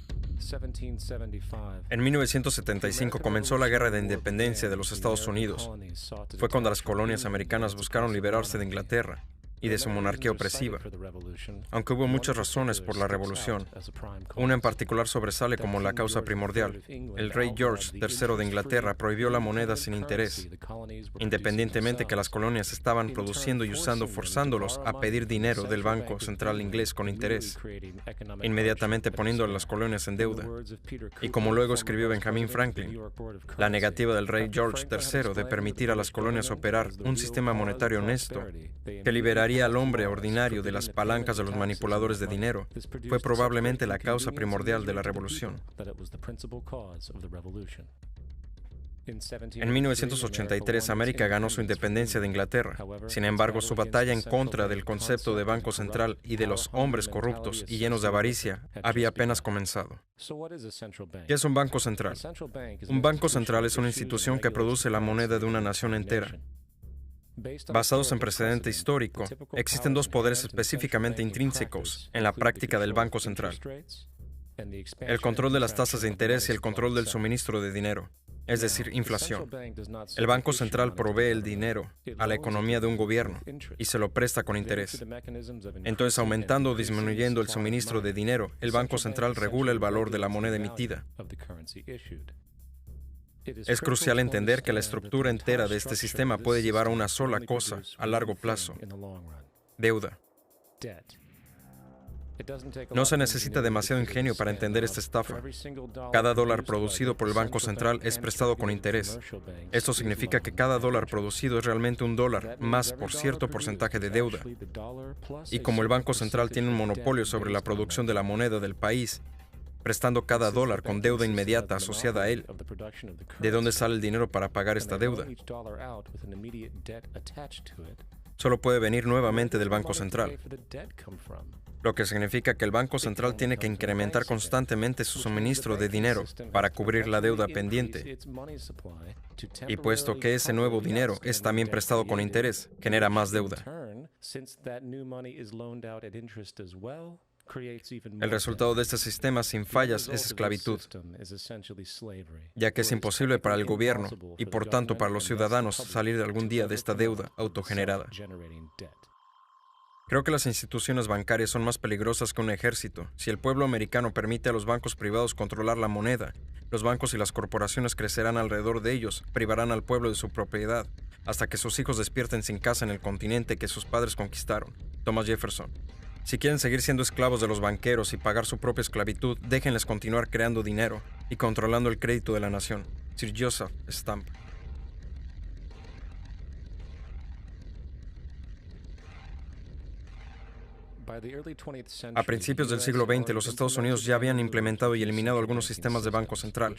En 1975 comenzó la Guerra de Independencia de los Estados Unidos. Fue cuando las colonias americanas buscaron liberarse de Inglaterra y de su monarquía opresiva, aunque hubo muchas razones por la revolución. Una en particular sobresale como la causa primordial. El rey George III de Inglaterra prohibió la moneda sin interés, independientemente que las colonias estaban produciendo y usando, forzándolos a pedir dinero del Banco Central inglés con interés, inmediatamente poniendo a las colonias en deuda. Y como luego escribió Benjamin Franklin, la negativa del rey George III de permitir a las colonias operar un sistema monetario honesto que liberaría al hombre ordinario de las palancas de los manipuladores de dinero fue probablemente la causa primordial de la revolución. En 1983, América ganó su independencia de Inglaterra. Sin embargo, su batalla en contra del concepto de Banco Central y de los hombres corruptos y llenos de avaricia había apenas comenzado. ¿Qué es un banco central? Un banco central es una institución que produce la moneda de una nación entera. Basados en precedente histórico, existen dos poderes específicamente intrínsecos en la práctica del Banco Central: el control de las tasas de interés y el control del suministro de dinero, es decir, inflación. El Banco Central provee el dinero a la economía de un gobierno y se lo presta con interés. Entonces, aumentando o disminuyendo el suministro de dinero, el Banco Central regula el valor de la moneda emitida. Es crucial entender que la estructura entera de este sistema puede llevar a una sola cosa a largo plazo: deuda. No se necesita demasiado ingenio para entender esta estafa. Cada dólar producido por el Banco Central es prestado con interés. Esto significa que cada dólar producido es realmente un dólar más por cierto porcentaje de deuda. Y como el Banco Central tiene un monopolio sobre la producción de la moneda del país, prestando cada dólar con deuda inmediata asociada a él, ¿de dónde sale el dinero para pagar esta deuda? Solo puede venir nuevamente del Banco Central. lo que significa que el Banco Central tiene que incrementar constantemente su suministro de dinero para cubrir la deuda pendiente. Y puesto que ese nuevo dinero es también prestado con interés, genera más deuda. El resultado de este sistema sin fallas es esclavitud, ya que es imposible para el gobierno y por tanto para los ciudadanos salir de algún día de esta deuda autogenerada. Creo que las instituciones bancarias son más peligrosas que un ejército. Si el pueblo americano permite a los bancos privados controlar la moneda, los bancos y las corporaciones crecerán alrededor de ellos, privarán al pueblo de su propiedad, hasta que sus hijos despierten sin casa en el continente que sus padres conquistaron. Thomas Jefferson. Si quieren seguir siendo esclavos de los banqueros y pagar su propia esclavitud, déjenles continuar creando dinero y controlando el crédito de la nación. Sir Joseph Stamp. A principios del siglo XX, los Estados Unidos ya habían implementado y eliminado algunos sistemas de banco central,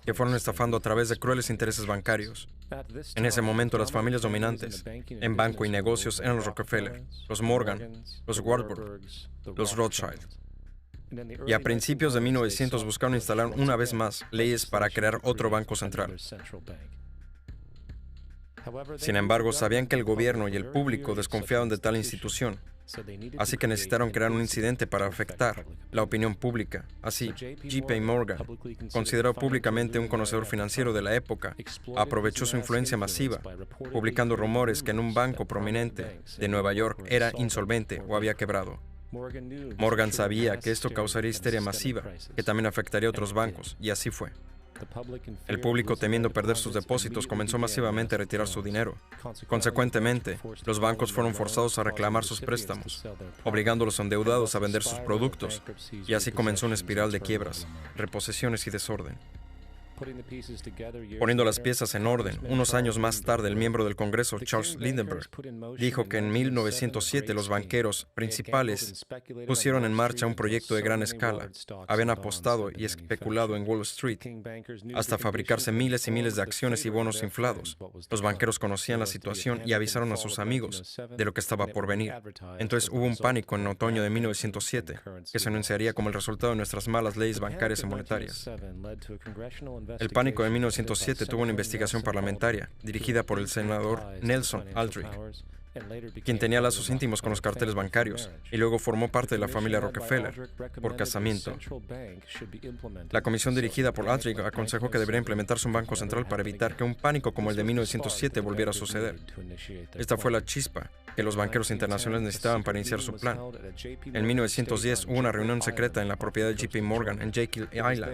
que fueron estafando a través de crueles intereses bancarios. En ese momento, las familias dominantes en banco y negocios eran los Rockefeller, los Morgan, los Warburg, los Rothschild. Y a principios de 1900 buscaron instalar una vez más leyes para crear otro banco central. Sin embargo, sabían que el gobierno y el público desconfiaban de tal institución. Así que necesitaron crear un incidente para afectar la opinión pública. Así, J.P. Morgan, considerado públicamente un conocedor financiero de la época, aprovechó su influencia masiva, publicando rumores que en un banco prominente de Nueva York era insolvente o había quebrado. Morgan sabía que esto causaría histeria masiva, que también afectaría a otros bancos, y así fue. El público, temiendo perder sus depósitos, comenzó masivamente a retirar su dinero. Consecuentemente, los bancos fueron forzados a reclamar sus préstamos, obligando a los endeudados a vender sus productos, y así comenzó una espiral de quiebras, reposesiones y desorden. Poniendo las piezas en orden, unos años más tarde, el miembro del Congreso, Charles Lindbergh, dijo que en 1907 los banqueros principales pusieron en marcha un proyecto de gran escala. Habían apostado y especulado en Wall Street hasta fabricarse miles y miles de acciones y bonos inflados. Los banqueros conocían la situación y avisaron a sus amigos de lo que estaba por venir. Entonces hubo un pánico en otoño de 1907 que se anunciaría como el resultado de nuestras malas leyes bancarias y monetarias. El pánico de 1907 tuvo una investigación parlamentaria dirigida por el senador Nelson Aldrich, quien tenía lazos íntimos con los carteles bancarios y luego formó parte de la familia Rockefeller por casamiento. La comisión dirigida por Aldrich aconsejó que debería implementarse un banco central para evitar que un pánico como el de 1907 volviera a suceder. Esta fue la chispa que los banqueros internacionales necesitaban para iniciar su plan. En 1910 hubo una reunión secreta en la propiedad de J.P. Morgan en Jekyll Island,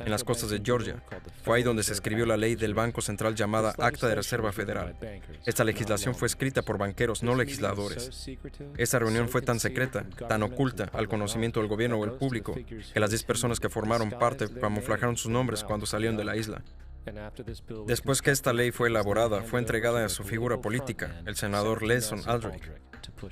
en las costas de Georgia. Fue ahí donde se escribió la ley del Banco Central llamada Acta de Reserva Federal. Esta legislación fue escrita por banqueros, no legisladores. Esa reunión fue tan secreta, tan oculta al conocimiento del gobierno o el público, que las 10 personas que formaron parte camuflajaron sus nombres cuando salieron de la isla. Después que esta ley fue elaborada, fue entregada a su figura política, el senador Nelson Aldrich,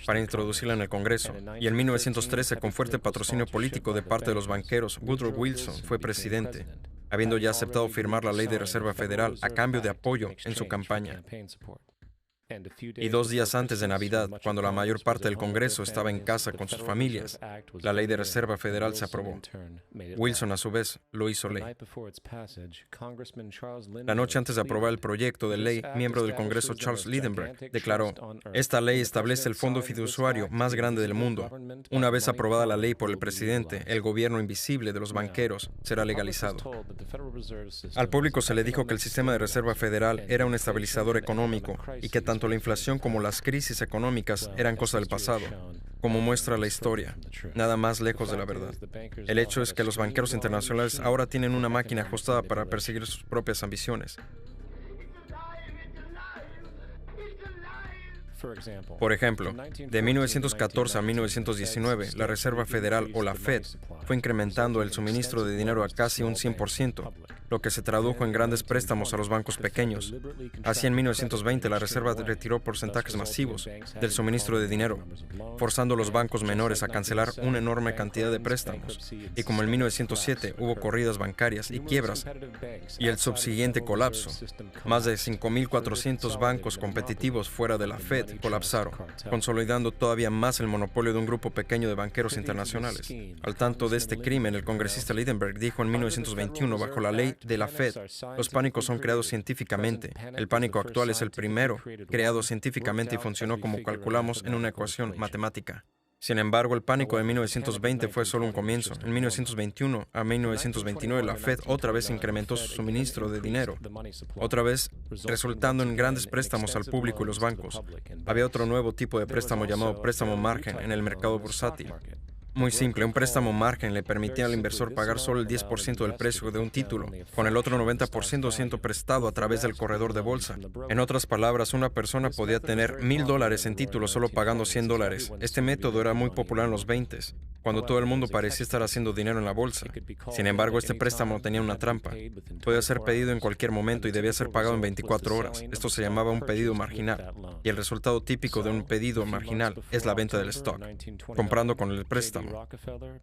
para introducirla en el Congreso. Y en 1913, con fuerte patrocinio político de parte de los banqueros, Woodrow Wilson fue presidente, habiendo ya aceptado firmar la Ley de Reserva Federal a cambio de apoyo en su campaña. Y 2 días antes de Navidad, cuando la mayor parte del Congreso estaba en casa con sus familias, la Ley de Reserva Federal se aprobó. Wilson, a su vez, lo hizo ley. La noche antes de aprobar el proyecto de ley, miembro del Congreso Charles Lindbergh declaró: "Esta ley establece el fondo fiduciario más grande del mundo. Una vez aprobada la ley por el presidente, el gobierno invisible de los banqueros será legalizado". Al público se le dijo que el sistema de Reserva Federal era un estabilizador económico y que tanto la inflación como las crisis económicas eran cosa del pasado, como muestra la historia, nada más lejos de la verdad. El hecho es que los banqueros internacionales ahora tienen una máquina ajustada para perseguir sus propias ambiciones. Por ejemplo, de 1914 a 1919, la Reserva Federal o la Fed fue incrementando el suministro de dinero a casi un 100%, lo que se tradujo en grandes préstamos a los bancos pequeños. Así, en 1920, la Reserva retiró porcentajes masivos del suministro de dinero, forzando a los bancos menores a cancelar una enorme cantidad de préstamos. Y como en 1907 hubo corridas bancarias y quiebras y el subsiguiente colapso, más de 5.400 bancos competitivos fuera de la Fed colapsaron, consolidando todavía más el monopolio de un grupo pequeño de banqueros internacionales. Al tanto de este crimen, el congresista Lidenberg dijo en 1921, bajo la ley de la Fed, los pánicos son creados científicamente. El pánico actual es el primero creado científicamente y funcionó como calculamos en una ecuación matemática. Sin embargo, el pánico de 1920 fue solo un comienzo. En 1921 a 1929, la Fed otra vez incrementó su suministro de dinero, otra vez resultando en grandes préstamos al público y los bancos. Había otro nuevo tipo de préstamo llamado préstamo margen en el mercado bursátil. Muy simple, un préstamo margen le permitía al inversor pagar solo el 10% del precio de un título, con el otro 90% siendo prestado a través del corredor de bolsa. En otras palabras, una persona podía tener $1,000 en títulos solo pagando $100. Este método era muy popular en los 20s, cuando todo el mundo parecía estar haciendo dinero en la bolsa. Sin embargo, este préstamo tenía una trampa. Podía ser pedido en cualquier momento y debía ser pagado en 24 horas. Esto se llamaba un pedido marginal, y el resultado típico de un pedido marginal es la venta del stock, comprando con el préstamo.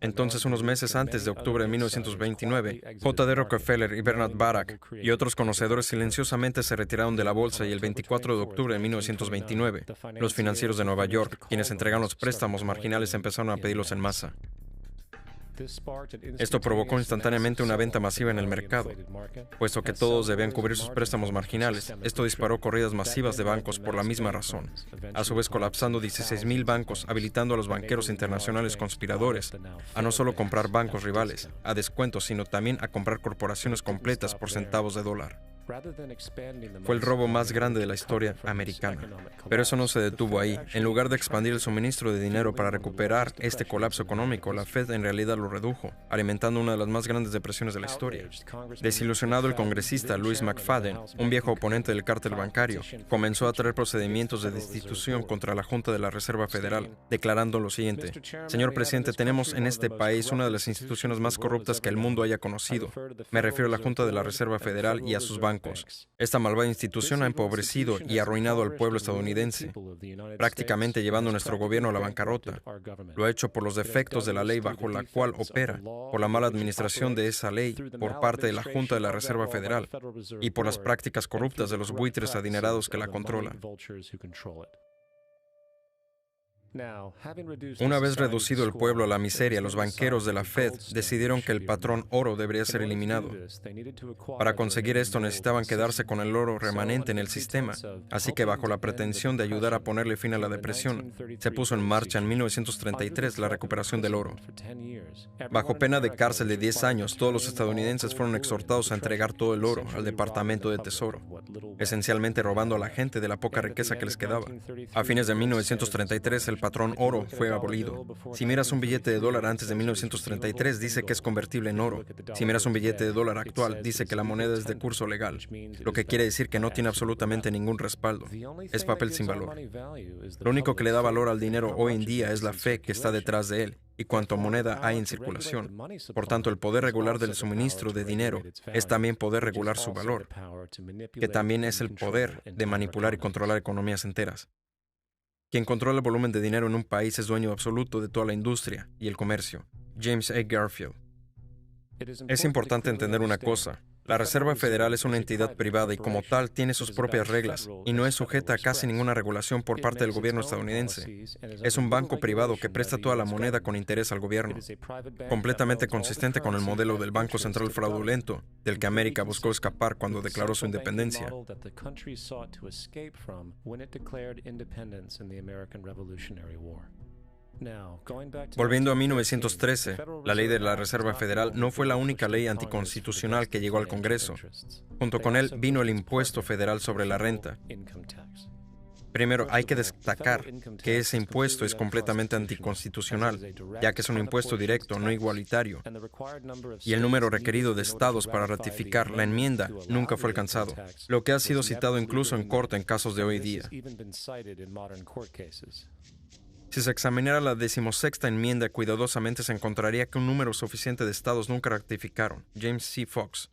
Entonces, unos meses antes de octubre de 1929, J.D. Rockefeller y Bernard Barak y otros conocedores silenciosamente se retiraron de la bolsa y el 24 de octubre de 1929, los financieros de Nueva York, quienes entregaron los préstamos marginales, empezaron a pedirlos en masa. Esto provocó instantáneamente una venta masiva en el mercado, puesto que todos debían cubrir sus préstamos marginales. Esto disparó corridas masivas de bancos por la misma razón, a su vez colapsando 16,000 bancos, habilitando a los banqueros internacionales conspiradores a no solo comprar bancos rivales a descuento, sino también a comprar corporaciones completas por centavos de dólar. Fue el robo más grande de la historia americana. Pero eso no se detuvo ahí. En lugar de expandir el suministro de dinero para recuperar este colapso económico, la Fed en realidad lo redujo, alimentando una de las más grandes depresiones de la historia. Desilusionado, el congresista Louis McFadden, un viejo oponente del cártel bancario, comenzó a traer procedimientos de destitución contra la Junta de la Reserva Federal, declarando lo siguiente: Señor presidente, tenemos en este país una de las instituciones más corruptas que el mundo haya conocido. Me refiero a la Junta de la Reserva Federal y a sus bancos. Esta malvada institución ha empobrecido y arruinado al pueblo estadounidense, prácticamente llevando a nuestro gobierno a la bancarrota. Lo ha hecho por los defectos de la ley bajo la cual opera, por la mala administración de esa ley por parte de la Junta de la Reserva Federal y por las prácticas corruptas de los buitres adinerados que la controlan. Una vez reducido el pueblo a la miseria, los banqueros de la Fed decidieron que el patrón oro debería ser eliminado. Para conseguir esto necesitaban quedarse con el oro remanente en el sistema, así que bajo la pretensión de ayudar a ponerle fin a la depresión, se puso en marcha en 1933 la recuperación del oro. Bajo pena de cárcel de 10 años, todos los estadounidenses fueron exhortados a entregar todo el oro al Departamento de Tesoro, esencialmente robando a la gente de la poca riqueza que les quedaba. A fines de 1933, el patrón oro fue abolido. Si miras un billete de dólar antes de 1933, dice que es convertible en oro. Si miras un billete de dólar actual, dice que la moneda es de curso legal, lo que quiere decir que no tiene absolutamente ningún respaldo. Es papel sin valor. Lo único que le da valor al dinero hoy en día es la fe que está detrás de él y cuánta moneda hay en circulación. Por tanto, el poder regular del suministro de dinero es también poder regular su valor, que también es el poder de manipular y controlar economías enteras. Quien controla el volumen de dinero en un país es dueño absoluto de toda la industria y el comercio. James A. Garfield. Es importante entender una cosa. La Reserva Federal es una entidad privada y como tal tiene sus propias reglas y no es sujeta a casi ninguna regulación por parte del gobierno estadounidense. Es un banco privado que presta toda la moneda con interés al gobierno, completamente consistente con el modelo del Banco Central fraudulento del que América buscó escapar cuando declaró su independencia. Volviendo a 1913, la ley de la Reserva Federal no fue la única ley anticonstitucional que llegó al Congreso. Junto con él vino el impuesto federal sobre la renta. Primero, hay que destacar que ese impuesto es completamente anticonstitucional, ya que es un impuesto directo, no igualitario, y el número requerido de estados para ratificar la enmienda nunca fue alcanzado, lo que ha sido citado incluso en corte en casos de hoy día. Si se examinara la 16ª enmienda cuidadosamente, se encontraría que un número suficiente de estados nunca ratificaron. James C. Fox.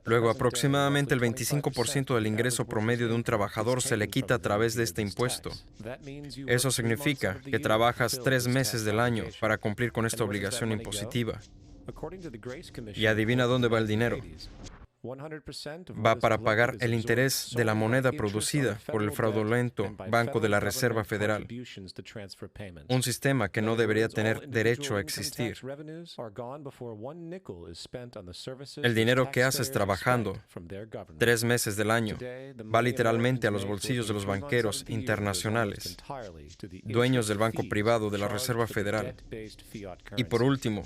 Luego, aproximadamente el 25% del ingreso promedio de un trabajador se le quita a través de este impuesto. Eso significa que trabajas 3 meses del año para cumplir con esta obligación impositiva. Y adivina dónde va el dinero. Va para pagar el interés de la moneda producida por el fraudulento Banco de la Reserva Federal, un sistema que no debería tener derecho a existir. El dinero que haces trabajando 3 meses del año va literalmente a los bolsillos de los banqueros internacionales, dueños del banco privado de la Reserva Federal. Y por último,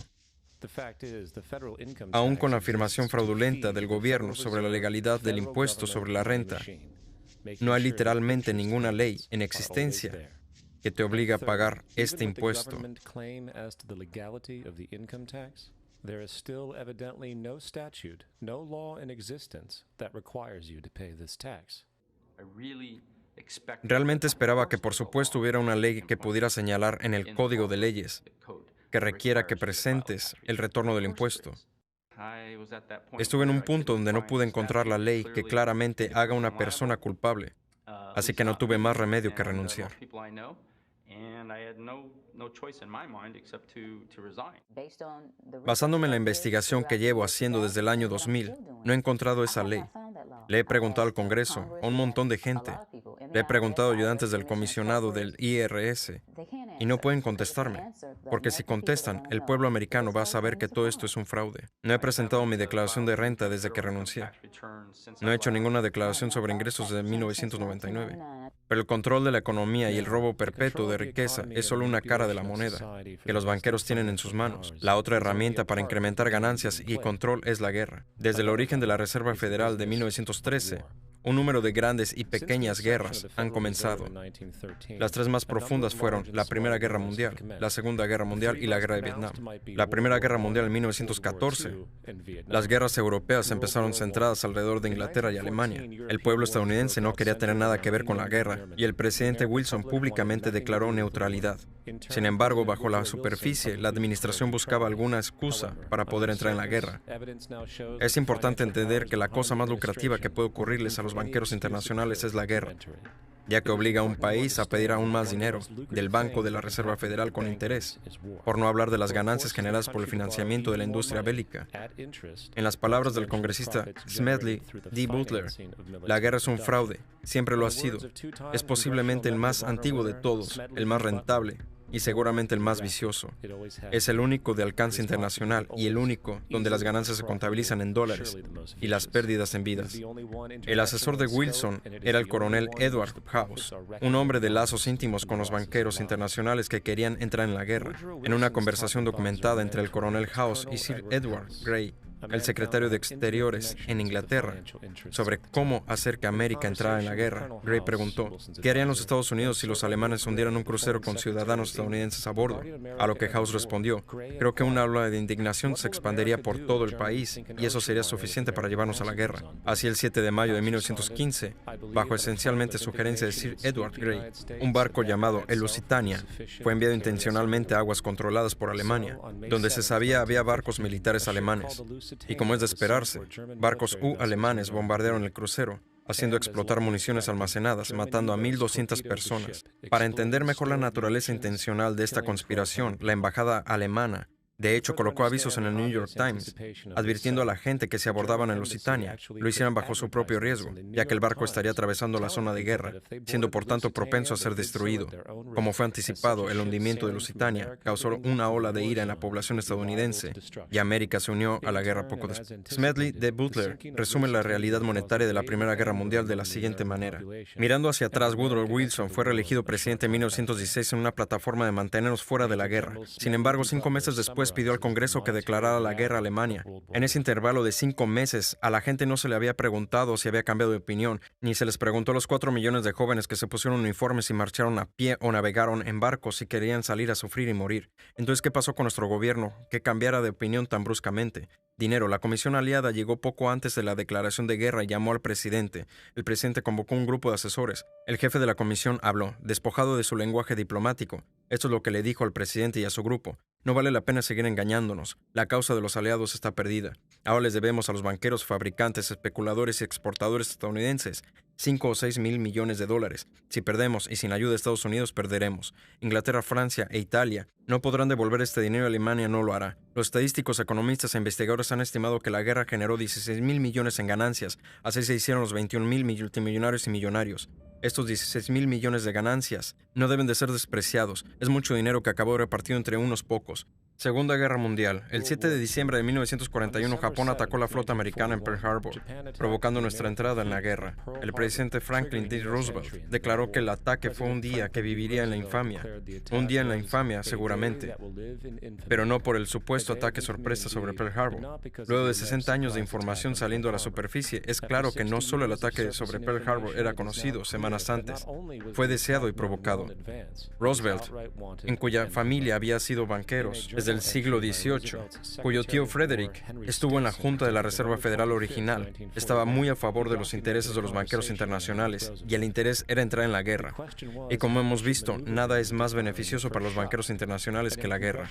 aún con la afirmación fraudulenta del gobierno sobre la legalidad del impuesto sobre la renta, no hay literalmente ninguna ley en existencia que te obligue a pagar este impuesto. Realmente esperaba que por supuesto hubiera una ley que pudiera señalar en el Código de Leyes que requiera que presentes el retorno del impuesto. Estuve en un punto donde no pude encontrar la ley que claramente haga una persona culpable, así que no tuve más remedio que renunciar. Basándome en la investigación que llevo haciendo desde el año 2000, no he encontrado esa ley. Le he preguntado al Congreso, a un montón de gente. Le he preguntado a ayudantes del comisionado del IRS y no pueden contestarme, porque si contestan, el pueblo americano va a saber que todo esto es un fraude. No he presentado mi declaración de renta desde que renuncié. No he hecho ninguna declaración sobre ingresos desde 1999. Pero el control de la economía y el robo perpetuo de riqueza es solo una cara de la moneda que los banqueros tienen en sus manos. La otra herramienta para incrementar ganancias y control es la guerra. Desde el origen de la Reserva Federal de 1913, un número de grandes y pequeñas guerras han comenzado. Las 3 más profundas fueron la Primera Guerra Mundial, la Segunda Guerra Mundial y la Guerra de Vietnam. La Primera Guerra Mundial en 1914. Las guerras europeas empezaron centradas alrededor de Inglaterra y Alemania. El pueblo estadounidense no quería tener nada que ver con la guerra y el presidente Wilson públicamente declaró neutralidad. Sin embargo, bajo la superficie, la administración buscaba alguna excusa para poder entrar en la guerra. Es importante entender que la cosa más lucrativa que puede ocurrirles a los banqueros internacionales es la guerra, ya que obliga a un país a pedir aún más dinero del Banco de la Reserva Federal con interés, por no hablar de las ganancias generadas por el financiamiento de la industria bélica. En las palabras del congresista Smedley D. Butler, la guerra es un fraude, siempre lo ha sido. Es posiblemente el más antiguo de todos, el más rentable y seguramente el más vicioso. Es el único de alcance internacional y el único donde las ganancias se contabilizan en dólares y las pérdidas en vidas. El asesor de Wilson era el coronel Edward House, un hombre de lazos íntimos con los banqueros internacionales que querían entrar en la guerra. En una conversación documentada entre el coronel House y Sir Edward Grey, el secretario de Exteriores en Inglaterra, sobre cómo hacer que América entrara en la guerra, Gray preguntó, ¿qué harían los Estados Unidos si los alemanes hundieran un crucero con ciudadanos estadounidenses a bordo? A lo que House respondió, creo que una ola de indignación se expandería por todo el país y eso sería suficiente para llevarnos a la guerra. Así el 7 de mayo de 1915, bajo esencialmente sugerencia de Sir Edward Grey, un barco llamado el Lusitania fue enviado intencionalmente a aguas controladas por Alemania, donde se sabía había barcos militares alemanes. Y como es de esperarse, barcos alemanes bombardearon el crucero, haciendo explotar municiones almacenadas, matando a 1,200 personas. Para entender mejor la naturaleza intencional de esta conspiración, la embajada alemana de hecho, colocó avisos en el New York Times, advirtiendo a la gente que si abordaban el Lusitania, lo hicieran bajo su propio riesgo, ya que el barco estaría atravesando la zona de guerra, siendo por tanto propenso a ser destruido. Como fue anticipado, el hundimiento de Lusitania causó una ola de ira en la población estadounidense, y América se unió a la guerra poco después. Smedley D. Butler resume la realidad monetaria de la Primera Guerra Mundial de la siguiente manera. Mirando hacia atrás, Woodrow Wilson fue reelegido presidente en 1916 en una plataforma de mantenernos fuera de la guerra. Sin embargo, 5 meses después pidió al Congreso que declarara la guerra a Alemania. En ese intervalo de 5 meses, a la gente no se le había preguntado si había cambiado de opinión, ni se les preguntó a los 4 millones de jóvenes que se pusieron uniformes y marcharon a pie o navegaron en barcos si querían salir a sufrir y morir. Entonces, ¿qué pasó con nuestro gobierno que cambiara de opinión tan bruscamente? Dinero. La Comisión Aliada llegó poco antes de la declaración de guerra y llamó al presidente. El presidente convocó un grupo de asesores. El jefe de la comisión habló, despojado de su lenguaje diplomático. Esto es lo que le dijo al presidente y a su grupo. No vale la pena seguir engañándonos. La causa de los aliados está perdida. Ahora les debemos a los banqueros, fabricantes, especuladores y exportadores estadounidenses 5 o 6 mil millones de dólares. Si perdemos y sin ayuda de Estados Unidos, perderemos. Inglaterra, Francia e Italia no podrán devolver este dinero y Alemania no lo hará. Los estadísticos, economistas e investigadores han estimado que la guerra generó 16 mil millones en ganancias. Así se hicieron los 21 mil multimillonarios y millonarios. Estos 16 mil millones de ganancias no deben de ser despreciados. Es mucho dinero que acabó repartido entre unos pocos. Segunda Guerra Mundial. El 7 de diciembre de 1941, Japón atacó la flota americana en Pearl Harbor, provocando nuestra entrada en la guerra. El presidente Franklin D. Roosevelt declaró que el ataque fue un día que viviría en la infamia. Un día en la infamia, seguramente, pero no por el supuesto ataque sorpresa sobre Pearl Harbor. Luego de 60 años de información saliendo a la superficie, es claro que no solo el ataque sobre Pearl Harbor era conocido semanas antes, fue deseado y provocado. Roosevelt, en cuya familia había sido banqueros desde el siglo XVIII, cuyo tío Frederick estuvo en la Junta de la Reserva Federal original, estaba muy a favor de los intereses de los banqueros internacionales y el interés era entrar en la guerra. Y como hemos visto, nada es más beneficioso para los banqueros internacionales que la guerra.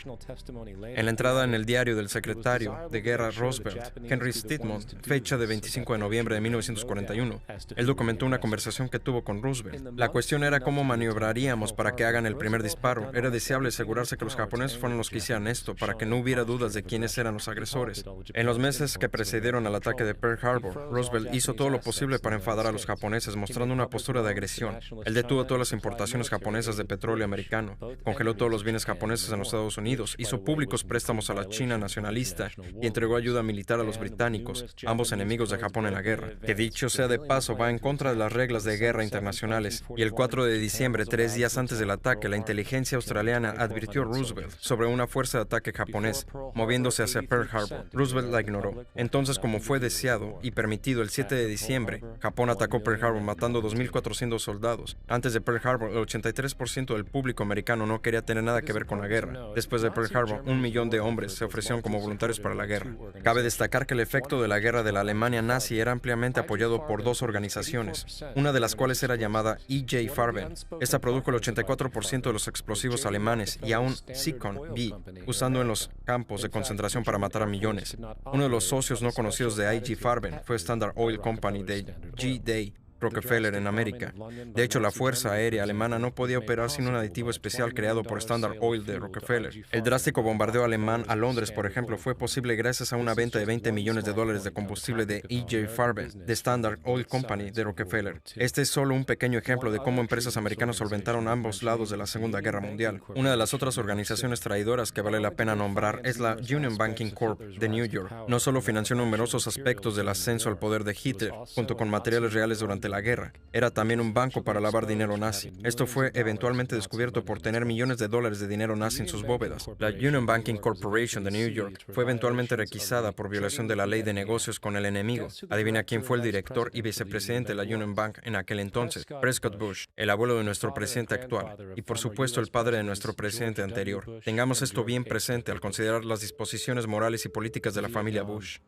En la entrada en el diario del secretario de Guerra Roosevelt, Henry Stedman, fecha de 25 de noviembre de 1941, él documentó una conversación que tuvo con Roosevelt. La cuestión era cómo maniobraríamos para que hagan el primer disparo. Era deseable asegurarse que los japoneses fueran los que hicieran esto, para que no hubiera dudas de quiénes eran los agresores. En los meses que precedieron al ataque de Pearl Harbor, Roosevelt hizo todo lo posible para enfadar a los japoneses, mostrando una postura de agresión. Él detuvo todas las importaciones japonesas de petróleo americano, congeló todos los bienes japoneses en los Estados Unidos, hizo públicos préstamos a la China nacionalista y entregó ayuda militar a los británicos, ambos enemigos de Japón en la guerra, que dicho sea de paso va en contra de las reglas de guerra internacionales. Y el 4 de diciembre, 3 días antes del ataque, la inteligencia australiana advirtió a Roosevelt sobre una fuerza de ataque japonés moviéndose hacia Pearl Harbor. Roosevelt la ignoró. Entonces, como fue deseado y permitido, el 7 de diciembre, Japón atacó Pearl Harbor matando 2.400 soldados. Antes de Pearl Harbor, el 83% del público americano no quería tener nada que ver con la guerra. Después de Pearl Harbor, 1 millón de hombres se ofrecieron como voluntarios para la guerra. Cabe destacar que el efecto de la guerra de la Alemania nazi era ampliamente apoyado por dos organizaciones, una de las cuales era llamada E.J. Farben. Esta produjo el 84% de los explosivos alemanes y aún Zyklon B, usando en los campos de concentración para matar a millones. Uno de los socios no conocidos de I.G. Farben fue Standard Oil Company de G. Day Rockefeller en América. De hecho, la Fuerza Aérea Alemana no podía operar sin un aditivo especial creado por Standard Oil de Rockefeller. El drástico bombardeo alemán a Londres, por ejemplo, fue posible gracias a una venta de $20 millones de combustible de E.J. Farben, de Standard Oil Company de Rockefeller. Este es solo un pequeño ejemplo de cómo empresas americanas solventaron ambos lados de la Segunda Guerra Mundial. Una de las otras organizaciones traidoras que vale la pena nombrar es la Union Banking Corp de New York. No solo financió numerosos aspectos del ascenso al poder de Hitler, junto con materiales reales durante la guerra, era también un banco para lavar dinero nazi. Esto fue eventualmente descubierto por tener millones de dólares de dinero nazi en sus bóvedas. La Union Banking Corporation de New York fue eventualmente requisada por violación de la ley de negocios con el enemigo. Adivina quién fue el director y vicepresidente de la Union Bank en aquel entonces: Prescott Bush, el abuelo de nuestro presidente actual, y por supuesto el padre de nuestro presidente anterior. Tengamos esto bien presente al considerar las disposiciones morales y políticas de la familia Bush.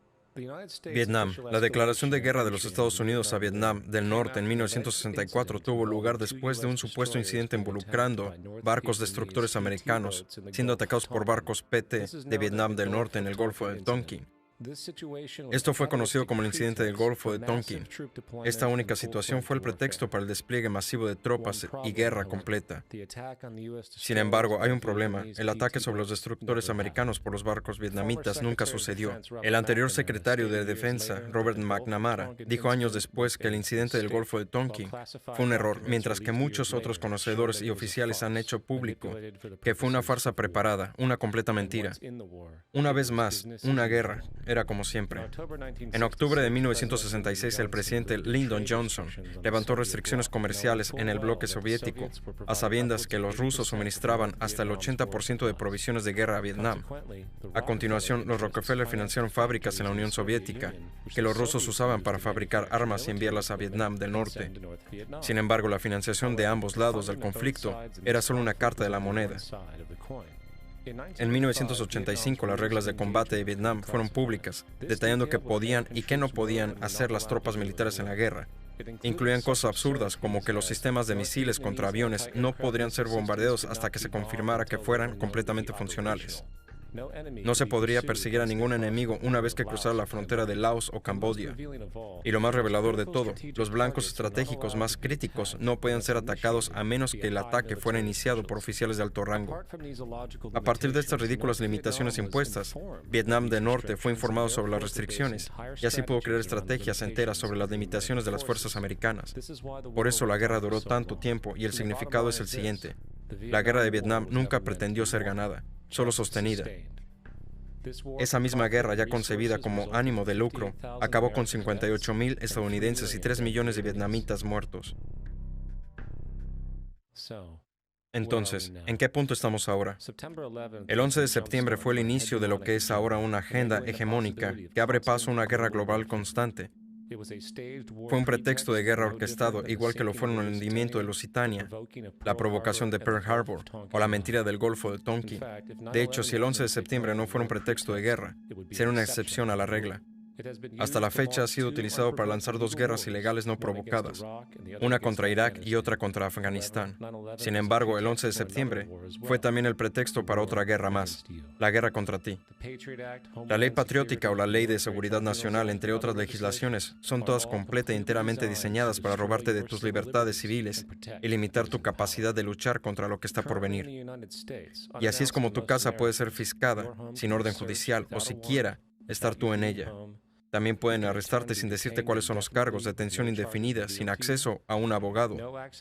Vietnam. La declaración de guerra de los Estados Unidos a Vietnam del Norte en 1964 tuvo lugar después de un supuesto incidente involucrando barcos destructores americanos siendo atacados por barcos PT de Vietnam del Norte en el Golfo de Tonkin. Esto fue conocido como el incidente del Golfo de Tonkin. Esta única situación fue el pretexto para el despliegue masivo de tropas y guerra completa. Sin embargo, hay un problema. El ataque sobre los destructores americanos por los barcos vietnamitas nunca sucedió. El anterior secretario de Defensa, Robert McNamara, dijo años después que el incidente del Golfo de Tonkin fue un error, mientras que muchos otros conocedores y oficiales han hecho público que fue una farsa preparada, una completa mentira. Una vez más, una guerra. Era como siempre. En octubre de 1966, el presidente Lyndon Johnson levantó restricciones comerciales en el bloque soviético, a sabiendas que los rusos suministraban hasta el 80% de provisiones de guerra a Vietnam. A continuación, los Rockefeller financiaron fábricas en la Unión Soviética, que los rusos usaban para fabricar armas y enviarlas a Vietnam del Norte. Sin embargo, la financiación de ambos lados del conflicto era solo una carta de la moneda. En 1985, las reglas de combate de Vietnam fueron públicas, detallando qué podían y qué no podían hacer las tropas militares en la guerra. Incluían cosas absurdas como que los sistemas de misiles contra aviones no podrían ser bombardeados hasta que se confirmara que fueran completamente funcionales. No se podría perseguir a ningún enemigo una vez que cruzara la frontera de Laos o Camboya. Y lo más revelador de todo, los blancos estratégicos más críticos no pueden ser atacados a menos que el ataque fuera iniciado por oficiales de alto rango. A partir de estas ridículas limitaciones impuestas, Vietnam del Norte fue informado sobre las restricciones y así pudo crear estrategias enteras sobre las limitaciones de las fuerzas americanas. Por eso la guerra duró tanto tiempo y el significado es el siguiente. La guerra de Vietnam nunca pretendió ser ganada, solo sostenida. Esa misma guerra, ya concebida como ánimo de lucro, acabó con 58,000 estadounidenses y 3 millones de vietnamitas muertos. Entonces, ¿en qué punto estamos ahora? El 11 de septiembre fue el inicio de lo que es ahora una agenda hegemónica que abre paso a una guerra global constante. Fue un pretexto de guerra orquestado, igual que lo fueron el hundimiento de Lusitania, la provocación de Pearl Harbor o la mentira del Golfo de Tonkin. De hecho, si el 11 de septiembre no fuera un pretexto de guerra, sería una excepción a la regla. Hasta la fecha ha sido utilizado para lanzar 2 guerras ilegales no provocadas, una contra Irak y otra contra Afganistán. Sin embargo, el 11 de septiembre fue también el pretexto para otra guerra más, la guerra contra ti. La ley patriótica o la ley de seguridad nacional, entre otras legislaciones, son todas completa e enteramente diseñadas para robarte de tus libertades civiles y limitar tu capacidad de luchar contra lo que está por venir. Y así es como tu casa puede ser fiscada, sin orden judicial o siquiera estar tú en ella. También pueden arrestarte sin decirte cuáles son los cargos, detención indefinida, sin acceso a un abogado,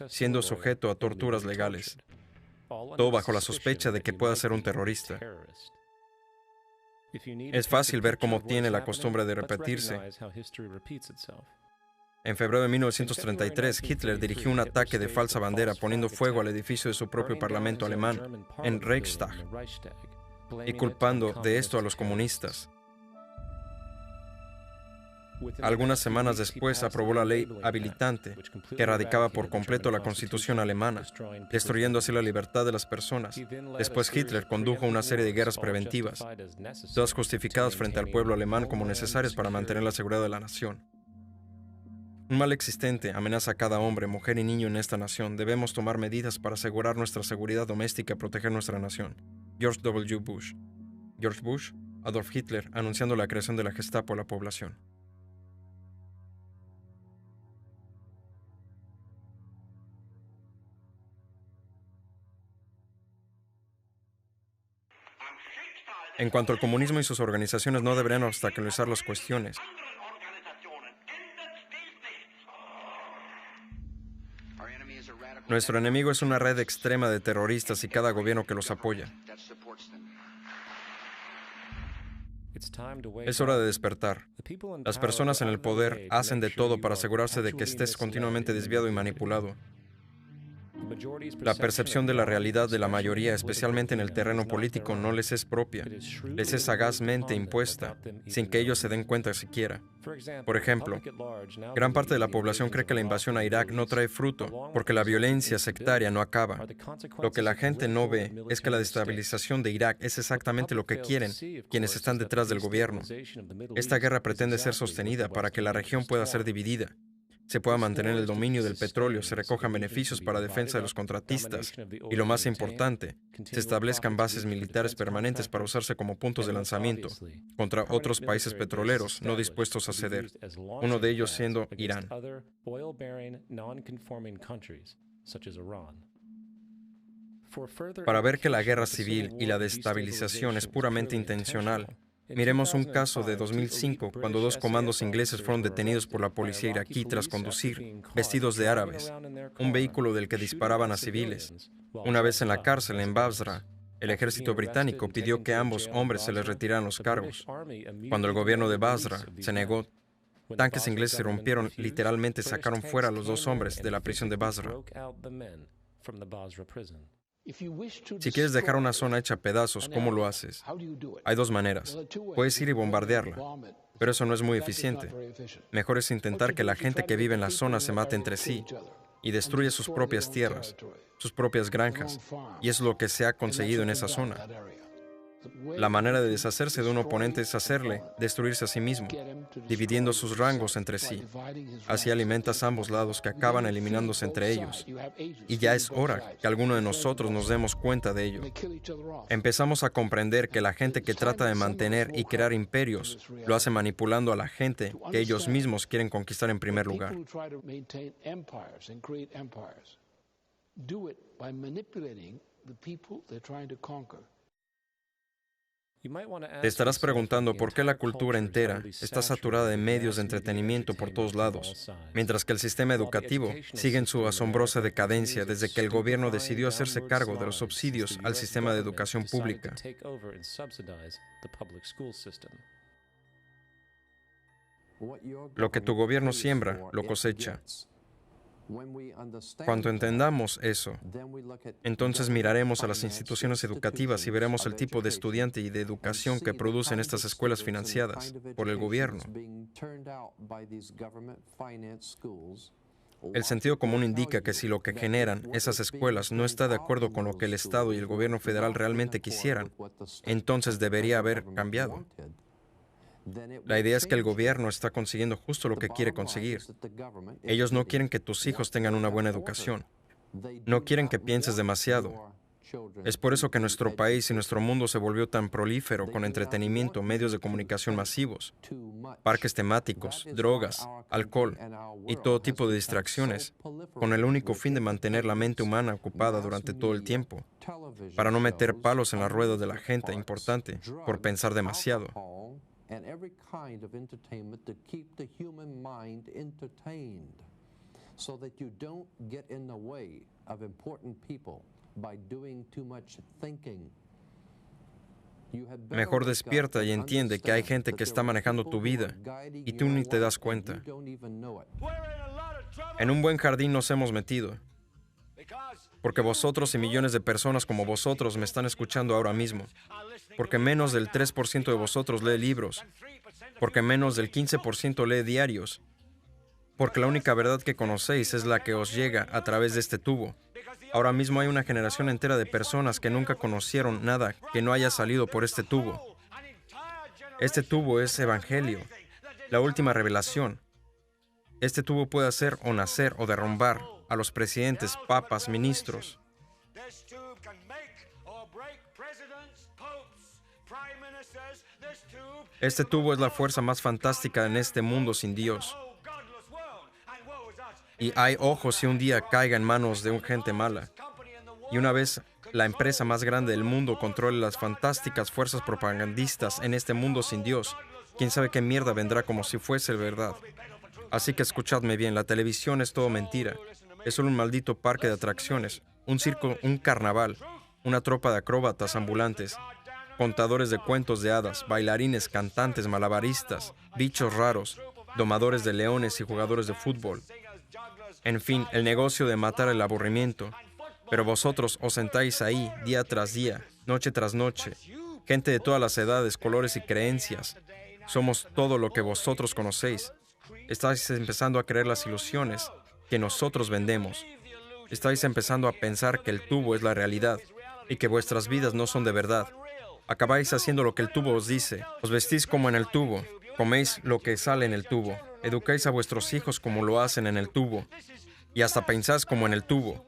siendo sujeto a torturas legales. Todo bajo la sospecha de que pueda ser un terrorista. Es fácil ver cómo tiene la costumbre de repetirse. En febrero de 1933, Hitler dirigió un ataque de falsa bandera poniendo fuego al edificio de su propio parlamento alemán, en Reichstag, y culpando de esto a los comunistas. Algunas semanas después aprobó la ley habilitante, que erradicaba por completo la Constitución alemana, destruyendo así la libertad de las personas. Después Hitler condujo una serie de guerras preventivas, todas justificadas frente al pueblo alemán como necesarias para mantener la seguridad de la nación. Un mal existente amenaza a cada hombre, mujer y niño en esta nación. Debemos tomar medidas para asegurar nuestra seguridad doméstica y proteger nuestra nación. George W. Bush. George Bush, Adolf Hitler, anunciando la creación de la Gestapo a la población. En cuanto al comunismo y sus organizaciones, no deberían obstaculizar las cuestiones. Nuestro enemigo es una red extrema de terroristas y cada gobierno que los apoya. Es hora de despertar. Las personas en el poder hacen de todo para asegurarse de que estés continuamente desviado y manipulado. La percepción de la realidad de la mayoría, especialmente en el terreno político, no les es propia. Les es sagazmente impuesta, sin que ellos se den cuenta siquiera. Por ejemplo, gran parte de la población cree que la invasión a Irak no trae fruto, porque la violencia sectaria no acaba. Lo que la gente no ve es que la desestabilización de Irak es exactamente lo que quieren quienes están detrás del gobierno. Esta guerra pretende ser sostenida para que la región pueda ser dividida, se pueda mantener el dominio del petróleo, se recojan beneficios para defensa de los contratistas y, lo más importante, se establezcan bases militares permanentes para usarse como puntos de lanzamiento contra otros países petroleros no dispuestos a ceder, uno de ellos siendo Irán. Para ver que la guerra civil y la desestabilización es puramente intencional, miremos un caso de 2005, cuando 2 comandos ingleses fueron detenidos por la policía iraquí tras conducir, vestidos de árabes, un vehículo del que disparaban a civiles. Una vez en la cárcel en Basra, el ejército británico pidió que a ambos hombres se les retiraran los cargos. Cuando el gobierno de Basra se negó, tanques ingleses irrumpieron, literalmente sacaron fuera a los 2 hombres de la prisión de Basra. Si quieres dejar una zona hecha pedazos, ¿cómo lo haces? Hay 2 maneras. Puedes ir y bombardearla, pero eso no es muy eficiente. Mejor es intentar que la gente que vive en la zona se mate entre sí y destruya sus propias tierras, sus propias granjas, y es lo que se ha conseguido en esa zona. La manera de deshacerse de un oponente es hacerle destruirse a sí mismo, dividiendo sus rangos entre sí. Así alimentas ambos lados que acaban eliminándose entre ellos. Y ya es hora que alguno de nosotros nos demos cuenta de ello. Empezamos a comprender que la gente que trata de mantener y crear imperios lo hace manipulando a la gente que ellos mismos quieren conquistar en primer lugar. Te estarás preguntando por qué la cultura entera está saturada de medios de entretenimiento por todos lados, mientras que el sistema educativo sigue en su asombrosa decadencia desde que el gobierno decidió hacerse cargo de los subsidios al sistema de educación pública. Lo que tu gobierno siembra, lo cosecha. Cuando entendamos eso, entonces miraremos a las instituciones educativas y veremos el tipo de estudiante y de educación que producen estas escuelas financiadas por el gobierno. El sentido común indica que si lo que generan esas escuelas no está de acuerdo con lo que el Estado y el gobierno federal realmente quisieran, entonces debería haber cambiado. La idea es que el gobierno está consiguiendo justo lo que quiere conseguir. Ellos no quieren que tus hijos tengan una buena educación. No quieren que pienses demasiado. Es por eso que nuestro país y nuestro mundo se volvió tan prolífero con entretenimiento, medios de comunicación masivos, parques temáticos, drogas, alcohol y todo tipo de distracciones, con el único fin de mantener la mente humana ocupada durante todo el tiempo, para no meter palos en las ruedas de la gente importante por pensar demasiado. And every kind of entertainment to keep the human mind entertained so that you don't get in the way of important people by doing too much thinking. Mejor despierta y entiende que hay gente que está manejando tu vida y tú ni te das cuenta. En un buen jardín nos hemos metido, porque vosotros y millones de personas como vosotros me están escuchando ahora mismo, porque menos del 3% de vosotros lee libros, porque menos del 15% lee diarios, porque la única verdad que conocéis es la que os llega a través de este tubo. Ahora mismo hay una generación entera de personas que nunca conocieron nada que no haya salido por este tubo. Este tubo es evangelio, la última revelación. Este tubo puede hacer o nacer o derrumbar a los presidentes, papas, ministros. Este tubo es la fuerza más fantástica en este mundo sin Dios. Y hay ojos si un día caiga en manos de un gente mala. Y una vez la empresa más grande del mundo controle las fantásticas fuerzas propagandistas en este mundo sin Dios, quién sabe qué mierda vendrá como si fuese verdad. Así que escuchadme bien, la televisión es todo mentira. Es solo un maldito parque de atracciones, un circo, un carnaval, una tropa de acróbatas ambulantes, contadores de cuentos de hadas, bailarines, cantantes, malabaristas, bichos raros, domadores de leones y jugadores de fútbol. En fin, el negocio de matar el aburrimiento. Pero vosotros os sentáis ahí día tras día, noche tras noche, gente de todas las edades, colores y creencias. Somos todo lo que vosotros conocéis. Estáis empezando a creer las ilusiones que nosotros vendemos. Estáis empezando a pensar que el tubo es la realidad y que vuestras vidas no son de verdad. Acabáis haciendo lo que el tubo os dice. Os vestís como en el tubo. Coméis lo que sale en el tubo. Educáis a vuestros hijos como lo hacen en el tubo. Y hasta pensáis como en el tubo.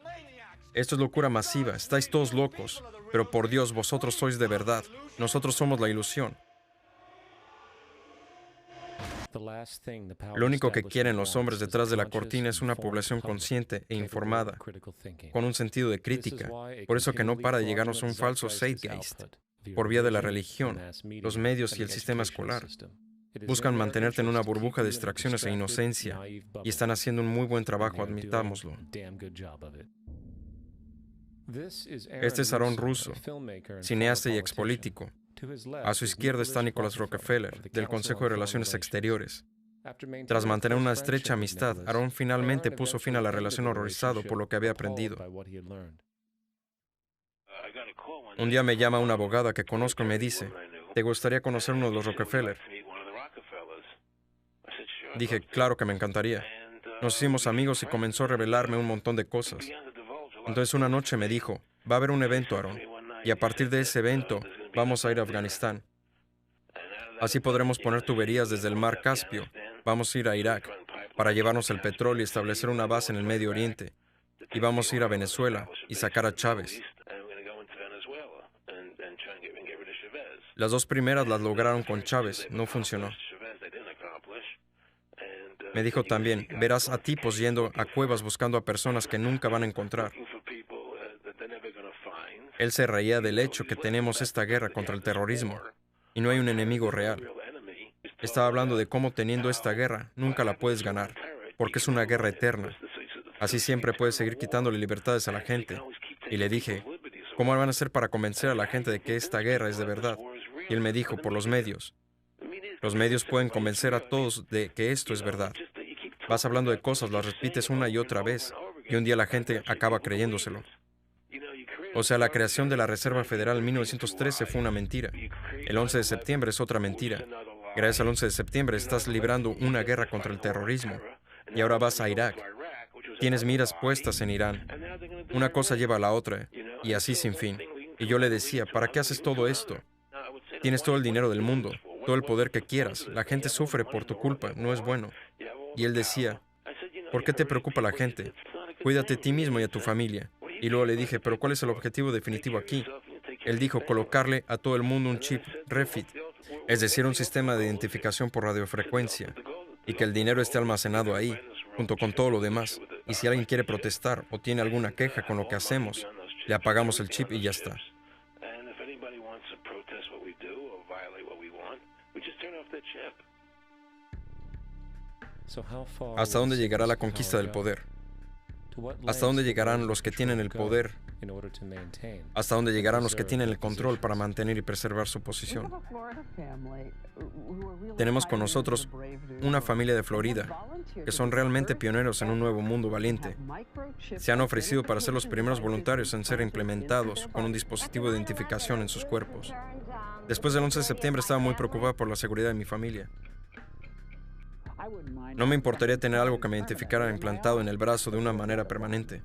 Esto es locura masiva. Estáis todos locos. Pero por Dios, vosotros sois de verdad. Nosotros somos la ilusión. Lo único que quieren los hombres detrás de la cortina es una población consciente e informada, con un sentido de crítica. Por eso que no para de llegarnos un falso zeitgeist, por vía de la religión, los medios y el sistema escolar. Buscan mantenerte en una burbuja de distracciones e inocencia, y están haciendo un muy buen trabajo, admitámoslo. Este es Aaron Russo, cineasta y expolítico. A su izquierda está Nicholas Rockefeller, del Consejo de Relaciones Exteriores. Tras mantener una estrecha amistad, Aaron finalmente puso fin a la relación horrorizado por lo que había aprendido. Un día me llama una abogada que conozco y me dice, ¿te gustaría conocer uno de los Rockefeller? Dije, claro que me encantaría. Nos hicimos amigos y comenzó a revelarme un montón de cosas. Entonces una noche me dijo, va a haber un evento, Aaron, y a partir de ese evento Vamos a ir a Afganistán. Así podremos poner tuberías desde el mar Caspio. Vamos a ir a Irak para llevarnos el petróleo y establecer una base en el Medio Oriente. Y vamos a ir a Venezuela y sacar a Chávez. Las dos primeras las lograron con Chávez, no funcionó. Me dijo también, verás a tipos yendo a cuevas buscando a personas que nunca van a encontrar. Él se reía del hecho que tenemos esta guerra contra el terrorismo y no hay un enemigo real. Estaba hablando de cómo teniendo esta guerra nunca la puedes ganar, porque es una guerra eterna. Así siempre puedes seguir quitándole libertades a la gente. Y le dije, ¿cómo van a hacer para convencer a la gente de que esta guerra es de verdad? Y él me dijo, por los medios. Los medios pueden convencer a todos de que esto es verdad. Vas hablando de cosas, las repites una y otra vez, y un día la gente acaba creyéndoselo. O sea, la creación de la Reserva Federal en 1913 fue una mentira. El 11 de septiembre es otra mentira. Gracias al 11 de septiembre estás librando una guerra contra el terrorismo. Y ahora vas a Irak. Tienes miras puestas en Irán. Una cosa lleva a la otra, y así sin fin. Y yo le decía, ¿para qué haces todo esto? Tienes todo el dinero del mundo, todo el poder que quieras. La gente sufre por tu culpa, no es bueno. Y él decía, ¿por qué te preocupa la gente? Cuídate a ti mismo y a tu familia. Y luego le dije, ¿pero cuál es el objetivo definitivo aquí? Él dijo, colocarle a todo el mundo un chip REFIT, es decir, un sistema de identificación por radiofrecuencia, y que el dinero esté almacenado ahí, junto con todo lo demás. Y si alguien quiere protestar o tiene alguna queja con lo que hacemos, le apagamos el chip y ya está. ¿Hasta dónde llegará la conquista del poder? ¿Hasta dónde llegarán los que tienen el poder? ¿Hasta dónde llegarán los que tienen el control para mantener y preservar su posición? Tenemos con nosotros una familia de Florida, que son realmente pioneros en un nuevo mundo valiente. Se han ofrecido para ser los primeros voluntarios en ser implementados con un dispositivo de identificación en sus cuerpos. Después del 11 de septiembre estaba muy preocupada por la seguridad de mi familia. No me importaría tener algo que me identificara implantado en el brazo de una manera permanente.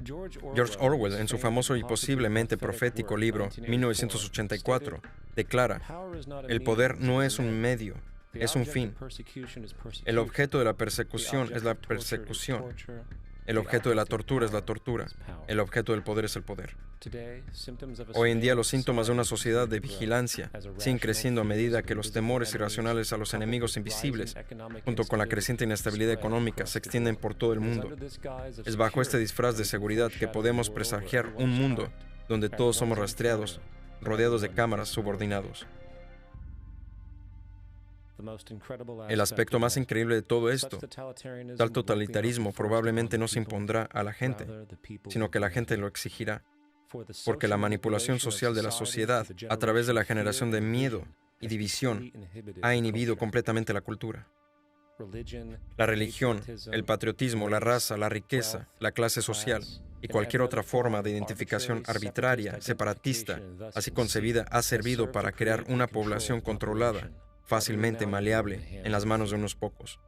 George Orwell, en su famoso y posiblemente profético libro 1984, declara, el poder no es un medio, es un fin. El objeto de la persecución es la persecución. El objeto de la tortura es la tortura. El objeto del poder es el poder. Hoy en día los síntomas de una sociedad de vigilancia siguen creciendo a medida que los temores irracionales a los enemigos invisibles, junto con la creciente inestabilidad económica, se extienden por todo el mundo. Es bajo este disfraz de seguridad que podemos presagiar un mundo donde todos somos rastreados, rodeados de cámaras subordinados. El aspecto más increíble de todo esto, tal totalitarismo probablemente no se impondrá a la gente, sino que la gente lo exigirá, porque la manipulación social de la sociedad, a través de la generación de miedo y división, ha inhibido completamente la cultura. La religión, el patriotismo, la raza, la riqueza, la clase social y cualquier otra forma de identificación arbitraria, separatista, así concebida, ha servido para crear una población controlada, fácilmente maleable en las manos de unos pocos.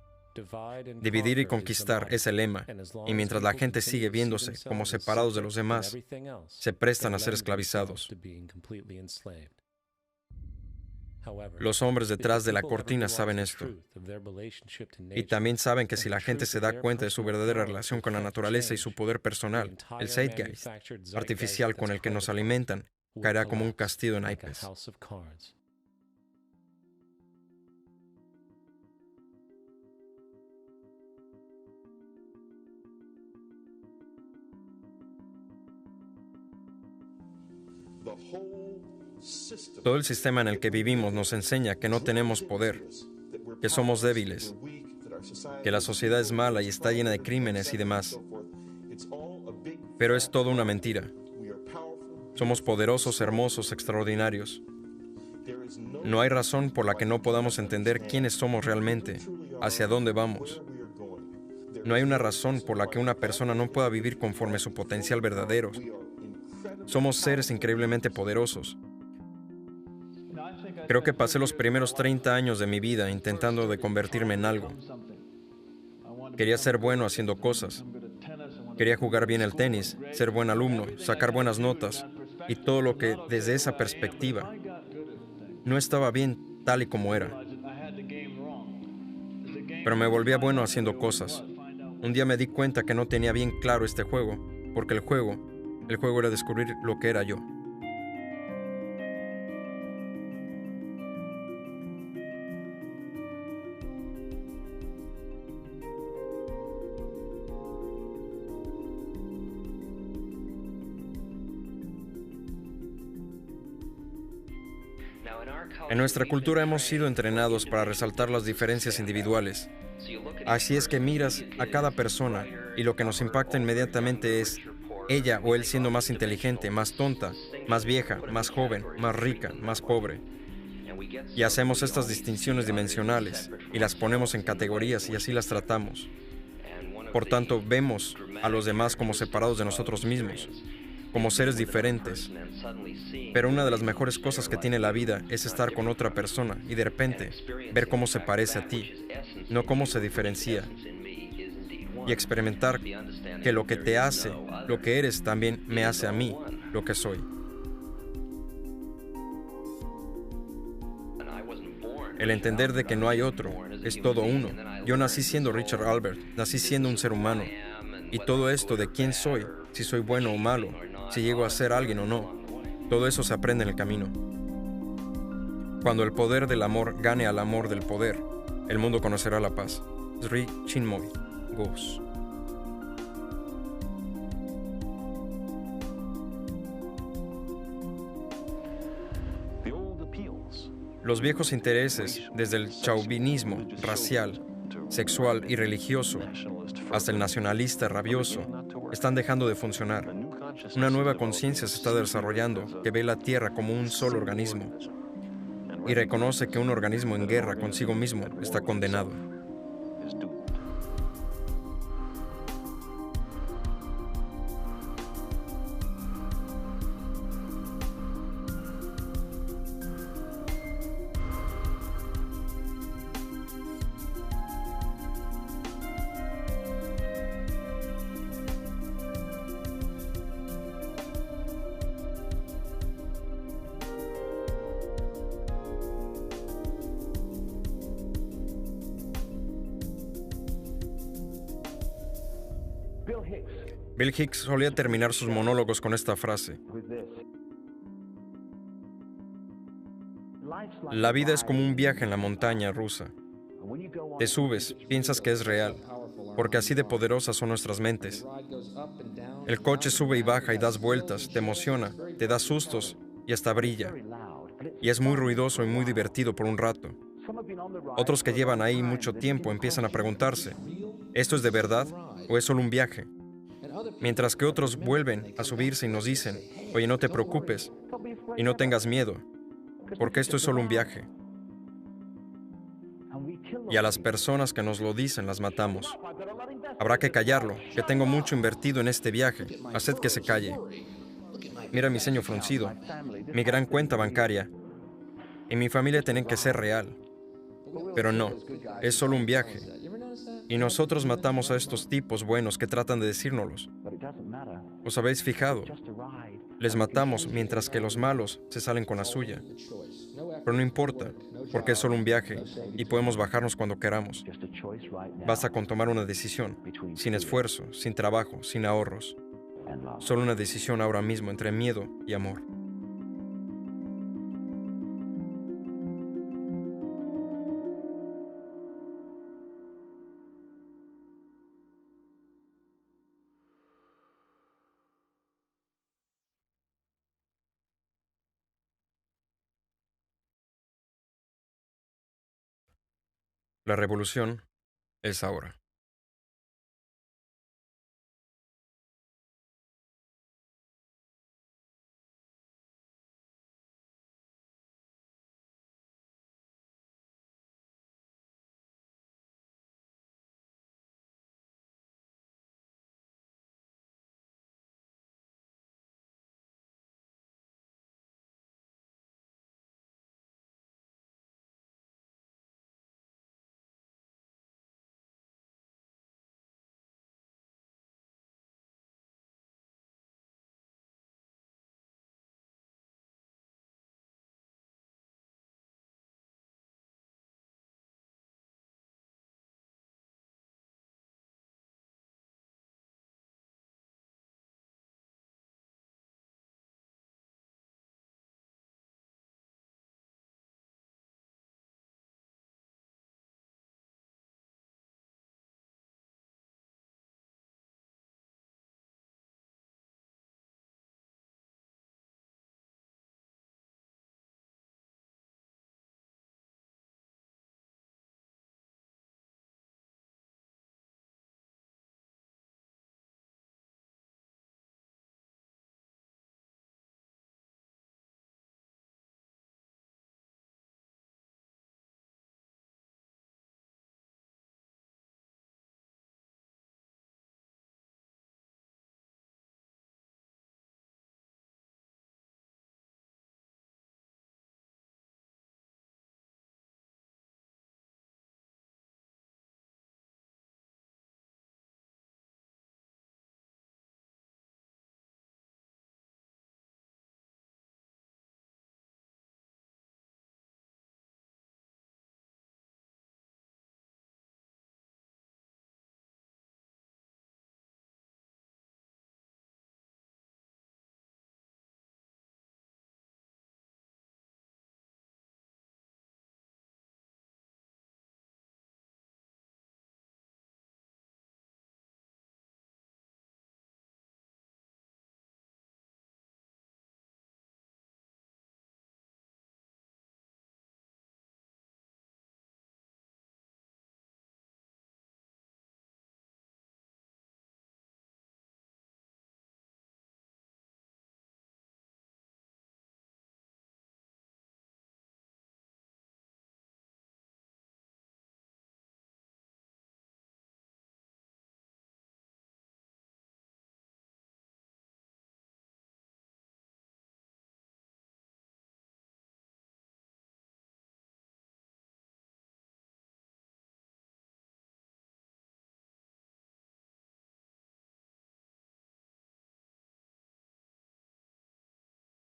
Dividir y conquistar es el lema, y mientras la gente sigue viéndose como separados de los demás, se prestan a ser esclavizados. Los hombres detrás de la cortina saben esto, y también saben que si la gente se da cuenta de su verdadera relación con la naturaleza y su poder personal, el zeitgeist artificial con el que nos alimentan caerá como un castillo en naipes. Todo el sistema en el que vivimos nos enseña que no tenemos poder, que somos débiles, que la sociedad es mala y está llena de crímenes y demás. Pero es todo una mentira. Somos poderosos, hermosos, extraordinarios. No hay razón por la que no podamos entender quiénes somos realmente, hacia dónde vamos. No hay una razón por la que una persona no pueda vivir conforme a su potencial verdadero. Somos seres increíblemente poderosos. Creo que pasé los primeros 30 años de mi vida intentando de convertirme en algo. Quería ser bueno haciendo cosas. Quería jugar bien el tenis, ser buen alumno, sacar buenas notas, y todo lo que desde esa perspectiva no estaba bien tal y como era, pero me volvía bueno haciendo cosas. Un día me di cuenta que no tenía bien claro este juego, porque el juego era descubrir lo que era yo. En nuestra cultura hemos sido entrenados para resaltar las diferencias individuales. Así es que miras a cada persona y lo que nos impacta inmediatamente es ella o él siendo más inteligente, más tonta, más vieja, más joven, más rica, más pobre. Y hacemos estas distinciones dimensionales y las ponemos en categorías y así las tratamos. Por tanto, vemos a los demás como separados de nosotros mismos, como seres diferentes. Pero una de las mejores cosas que tiene la vida es estar con otra persona y de repente ver cómo se parece a ti, no cómo se diferencia, y experimentar que lo que te hace, lo que eres, también me hace a mí, lo que soy. El entender de que no hay otro, es todo uno. Yo nací siendo Richard Albert, nací siendo un ser humano. Y todo esto de quién soy, si soy bueno o malo, si llego a ser alguien o no, todo eso se aprende en el camino. Cuando el poder del amor gane al amor del poder, el mundo conocerá la paz. Sri Chinmoy Ghosh. Los viejos intereses, desde el chauvinismo racial, sexual y religioso, hasta el nacionalista rabioso, están dejando de funcionar. Una nueva conciencia se está desarrollando que ve la Tierra como un solo organismo y reconoce que un organismo en guerra consigo mismo está condenado. Bill Hicks solía terminar sus monólogos con esta frase: la vida es como un viaje en la montaña rusa. Te subes, piensas que es real, porque así de poderosas son nuestras mentes. El coche sube y baja y das vueltas, te emociona, te da sustos y hasta brilla. Y es muy ruidoso y muy divertido por un rato. Otros que llevan ahí mucho tiempo empiezan a preguntarse, ¿esto es de verdad o es solo un viaje? Mientras que otros vuelven a subirse y nos dicen, oye, no te preocupes y no tengas miedo, porque esto es solo un viaje. Y a las personas que nos lo dicen las matamos. Habrá que callarlo, que tengo mucho invertido en este viaje. Haced que se calle. Mira mi ceño fruncido, mi gran cuenta bancaria. Y mi familia tiene que ser real. Pero no, es solo un viaje. Y nosotros matamos a estos tipos buenos que tratan de decírnoslos. ¿Os habéis fijado? Les matamos mientras que los malos se salen con la suya. Pero no importa, porque es solo un viaje y podemos bajarnos cuando queramos. Basta con tomar una decisión, sin esfuerzo, sin trabajo, sin ahorros. Solo una decisión ahora mismo entre miedo y amor. La revolución es ahora.